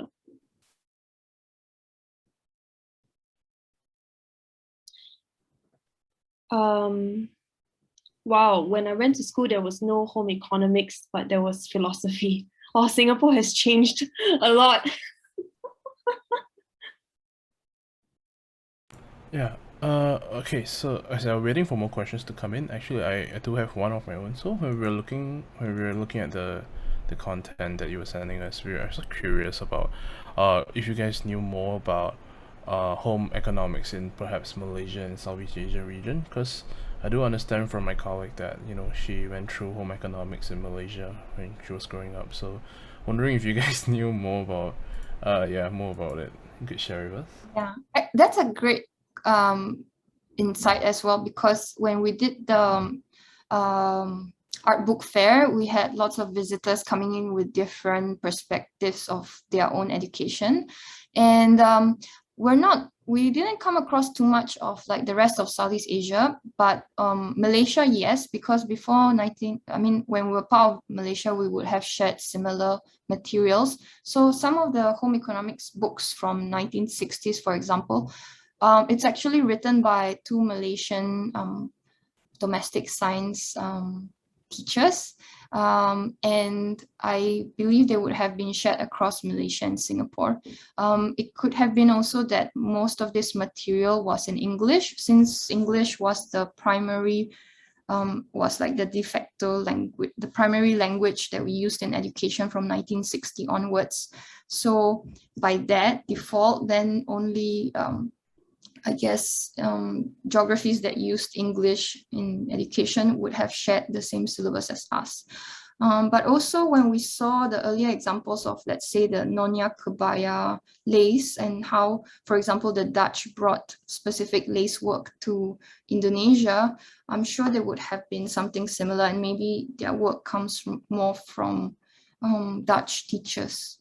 Wow, when I went to school, there was no home economics, but there was philosophy. Oh, Singapore has changed a lot. Yeah. Okay. So as I'm waiting for more questions to come in, actually, I do have one of my own. So when we were looking at the content that you were sending us, we were also curious about if you guys knew more about home economics in perhaps Malaysia and Southeast Asia region, because I do understand from my colleague that she went through home economics in Malaysia when she was growing up. So wondering if you guys knew more about more about it. You could share with us. Yeah, that's a great insight as well, because when we did the art book fair, we had lots of visitors coming in with different perspectives of their own education, and we didn't come across too much of like the rest of Southeast Asia, but Malaysia, yes, because before when we were part of Malaysia, we would have shared similar materials. So some of the home economics books from 1960s, for example, it's actually written by two Malaysian domestic science teachers, and I believe they would have been shared across Malaysia and Singapore. It could have been also that most of this material was in English, since English was the primary was like the de facto language, the primary language that we used in education from 1960 onwards. So by that default, then only I guess geographies that used English in education would have shared the same syllabus as us. But also when we saw the earlier examples of, let's say, the Nonya Kobaya lace, and how, for example, the Dutch brought specific lace work to Indonesia, I'm sure there would have been something similar, and maybe their work comes more from Dutch teachers.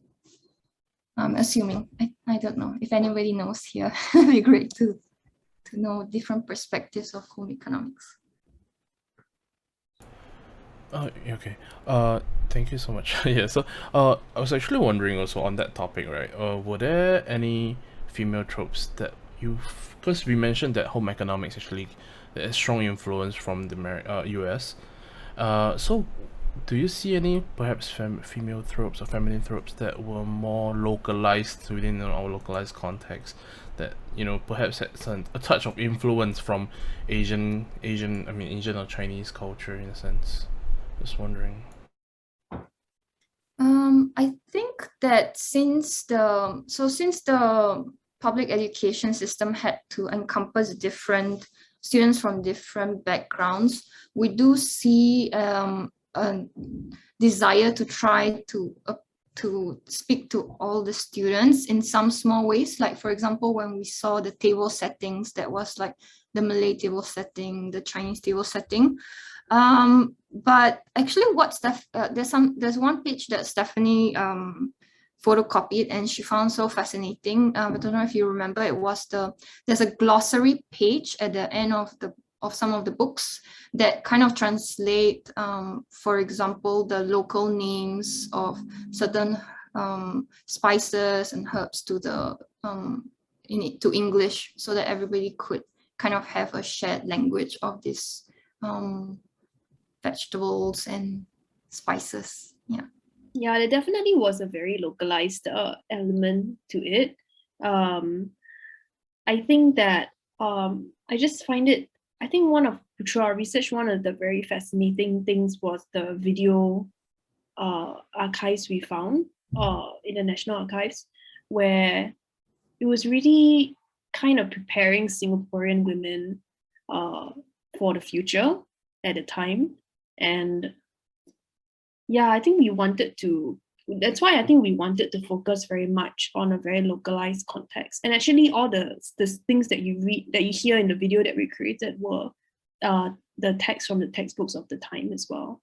I'm assuming. I don't know. If anybody knows here, it'd be great to know different perspectives of home economics. Okay. Thank you so much. Yeah, so I was actually wondering also on that topic, right? Were there any female tropes that because we mentioned that home economics actually there's strong influence from the US. So do you see any perhaps female tropes or feminine tropes that were more localized within our localized context that perhaps had a touch of influence from Asian or Chinese culture in a sense? Just wondering. I think that since the public education system had to encompass different students from different backgrounds, we do see a desire to try to speak to all the students in some small ways. Like, for example, when we saw the table settings, that was like the Malay table setting, the Chinese table setting. But actually there's one page that Stephanie photocopied and she found so fascinating. I don't know if you remember, there's a glossary page at the end of some of the books that kind of translate, for example, the local names of certain spices and herbs to English, so that everybody could kind of have a shared language of this vegetables and spices. Yeah, there definitely was a very localized element to it. I think that I just find it, I think through our research, one of the very fascinating things was the video archives we found in the National Archives, where it was really kind of preparing Singaporean women for the future at the time. And yeah, I think that's why I think we wanted to focus very much on a very localized context. And actually all the things that you hear in the video that we created were the text from the textbooks of the time as well.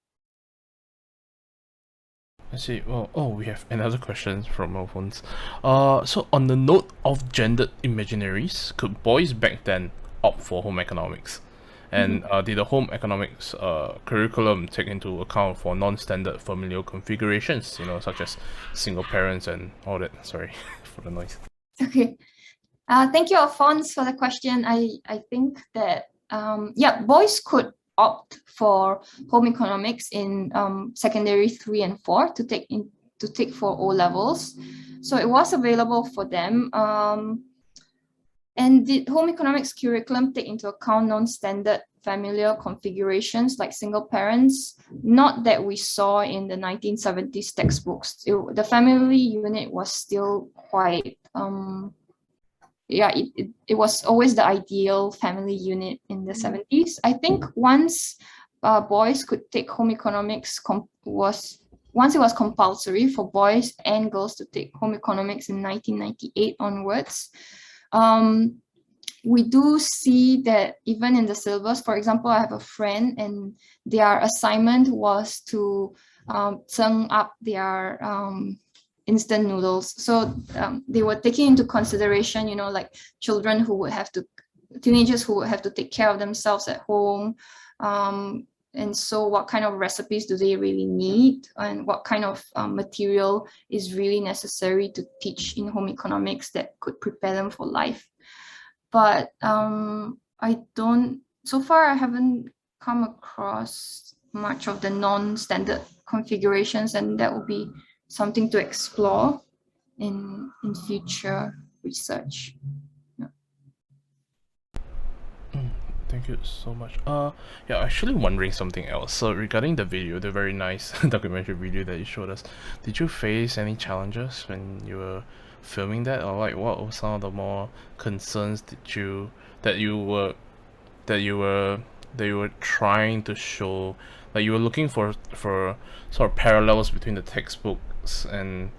I see. Well, we have another question from our phones. So on the note of gendered imaginaries, could boys back then opt for home economics? And did the home economics curriculum take into account for non-standard familial configurations, such as single parents and all that? Sorry for the noise. Okay. Thank you, Alphonse, for the question. I think that boys could opt for home economics in secondary 3 and 4 to take for O levels. So it was available for them. And the home economics curriculum take into account non-standard familial configurations like single parents? Not that we saw in the 1970s textbooks. The family unit was still quite, it was always the ideal family unit in the 70s. I think once boys could take home economics, once it was compulsory for boys and girls to take home economics in 1998 onwards, we do see that even in the syllabus, for example, I have a friend and their assignment was to sum up their instant noodles. So they were taking into consideration, like teenagers who would have to take care of themselves at home. And so what kind of recipes do they really need, and what kind of material is really necessary to teach in home economics that could prepare them for life. But so far I haven't come across much of the non-standard configurations, and that will be something to explore in future research. Thank you so much. Actually wondering something else. So regarding the video, the very nice documentary video that you showed us, did you face any challenges when you were filming that, or like what were some of the more concerns that you were trying to show, like you were looking for sort of parallels between the textbooks and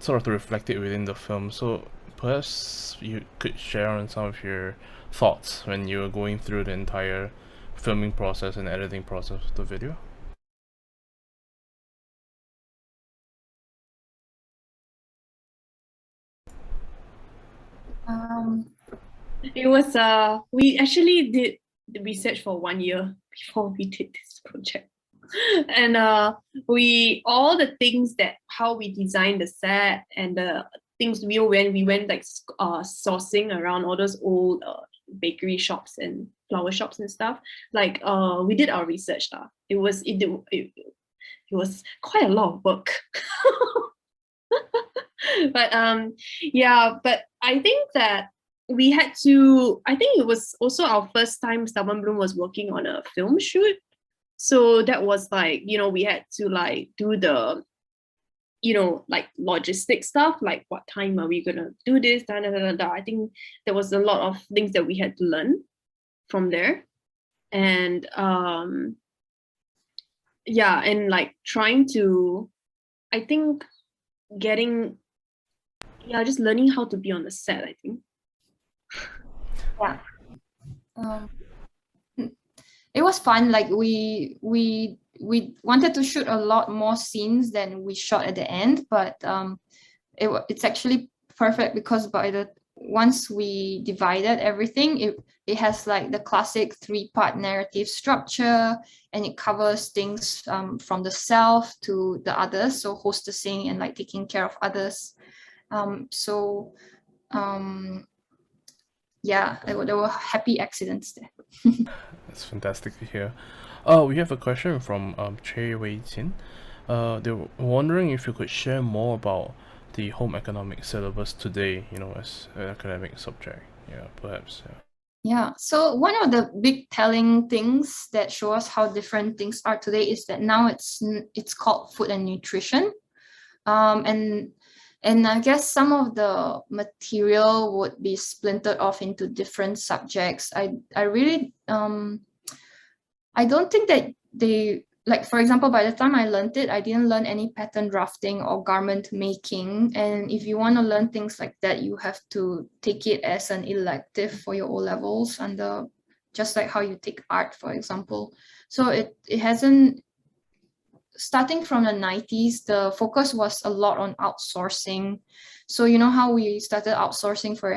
sort of to reflect it within the film. So perhaps you could share on some of your thoughts when you were going through the entire filming process and editing process of the video. Um, It was we actually did the research for 1 year before we did this project. And we all the things that how we designed the set and the things when we went like sourcing around all those old bakery shops and flower shops and stuff, like we did our research. It was quite a lot of work. But yeah, but I think that we had to, I think it was also our first time Stubborn Bloom was working on a film shoot. So that was like, we had to like do the, like logistic stuff, like what time are we gonna do this, da, da, da, da, da. I think there was a lot of things that we had to learn from there. And yeah, and like trying to, I think just learning how to be on the set, I think. Yeah. It was fun. Like we wanted to shoot a lot more scenes than we shot at the end, but it's actually perfect because once we divided everything, it has like the classic 3-part narrative structure, and it covers things from the self to the others, so hostessing and like taking care of others. Yeah, there were happy accidents there. That's fantastic to hear. We have a question from Che Wei Qin. They were wondering if you could share more about the home economics syllabus today, as an academic subject. Yeah, perhaps. Yeah. Yeah, so one of the big telling things that show us how different things are today is that now it's called food and nutrition. And I guess some of the material would be splintered off into different subjects. I really I don't think that they, like, for example, by the time I learned it, I didn't learn any pattern drafting or garment making. And if you want to learn things like that, you have to take it as an elective for your O-levels, just like how you take art, for example. So it hasn't, starting from the 90s, the focus was a lot on outsourcing. So you know how we started outsourcing for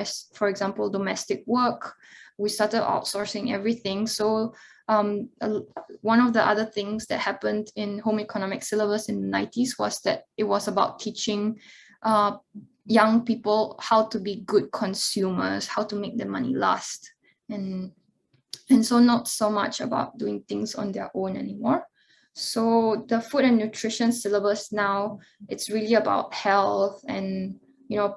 example, domestic work, we started outsourcing everything. So one of the other things that happened in home economics syllabus in the 90s was that it was about teaching young people how to be good consumers, how to make their money last. And so not so much about doing things on their own anymore. So the food and nutrition syllabus now, it's really about health and,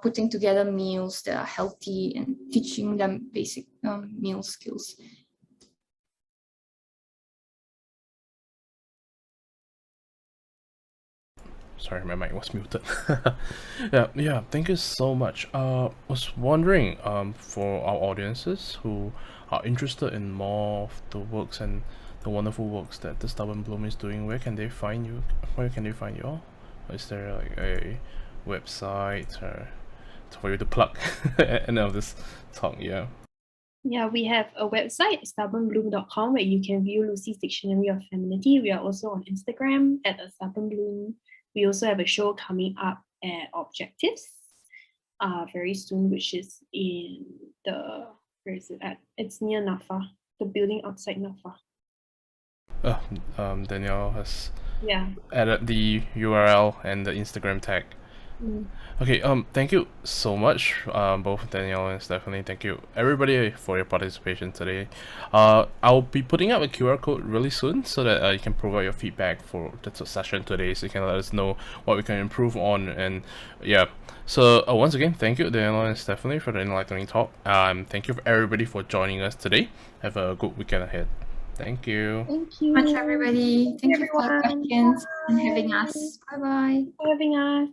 putting together meals that are healthy and teaching them basic meal skills. Sorry, my mic was muted. Yeah, thank you so much. Was wondering, for our audiences who are interested in more of the works and the wonderful works that the Stubborn Bloom is doing, where can they find you? Where can they find you all? Is there like a website or for you to plug end of this talk? Yeah. Yeah, we have a website, stubbornbloom.com, where you can view Lucy's Dictionary of Femininity. We are also on Instagram at @stubbornbloom. We also have a show coming up at Objectives very soon, which is in where is it at? It's near NAFA, the building outside NAFA. Danielle has Yeah. added the URL and the Instagram tag. Okay, thank you so much, both Danielle and Stephanie. Thank you everybody for your participation today. I'll be putting up a QR code really soon so that you can provide your feedback for the session today, so you can let us know what we can improve on. And yeah, so once again, thank you Danielle and Stephanie for the enlightening talk. Thank you for everybody for joining us today. Have a good weekend ahead. Thank you. Thank you. Much, everybody. Thank you for the everyone. questions and having us. Bye-bye. For having us.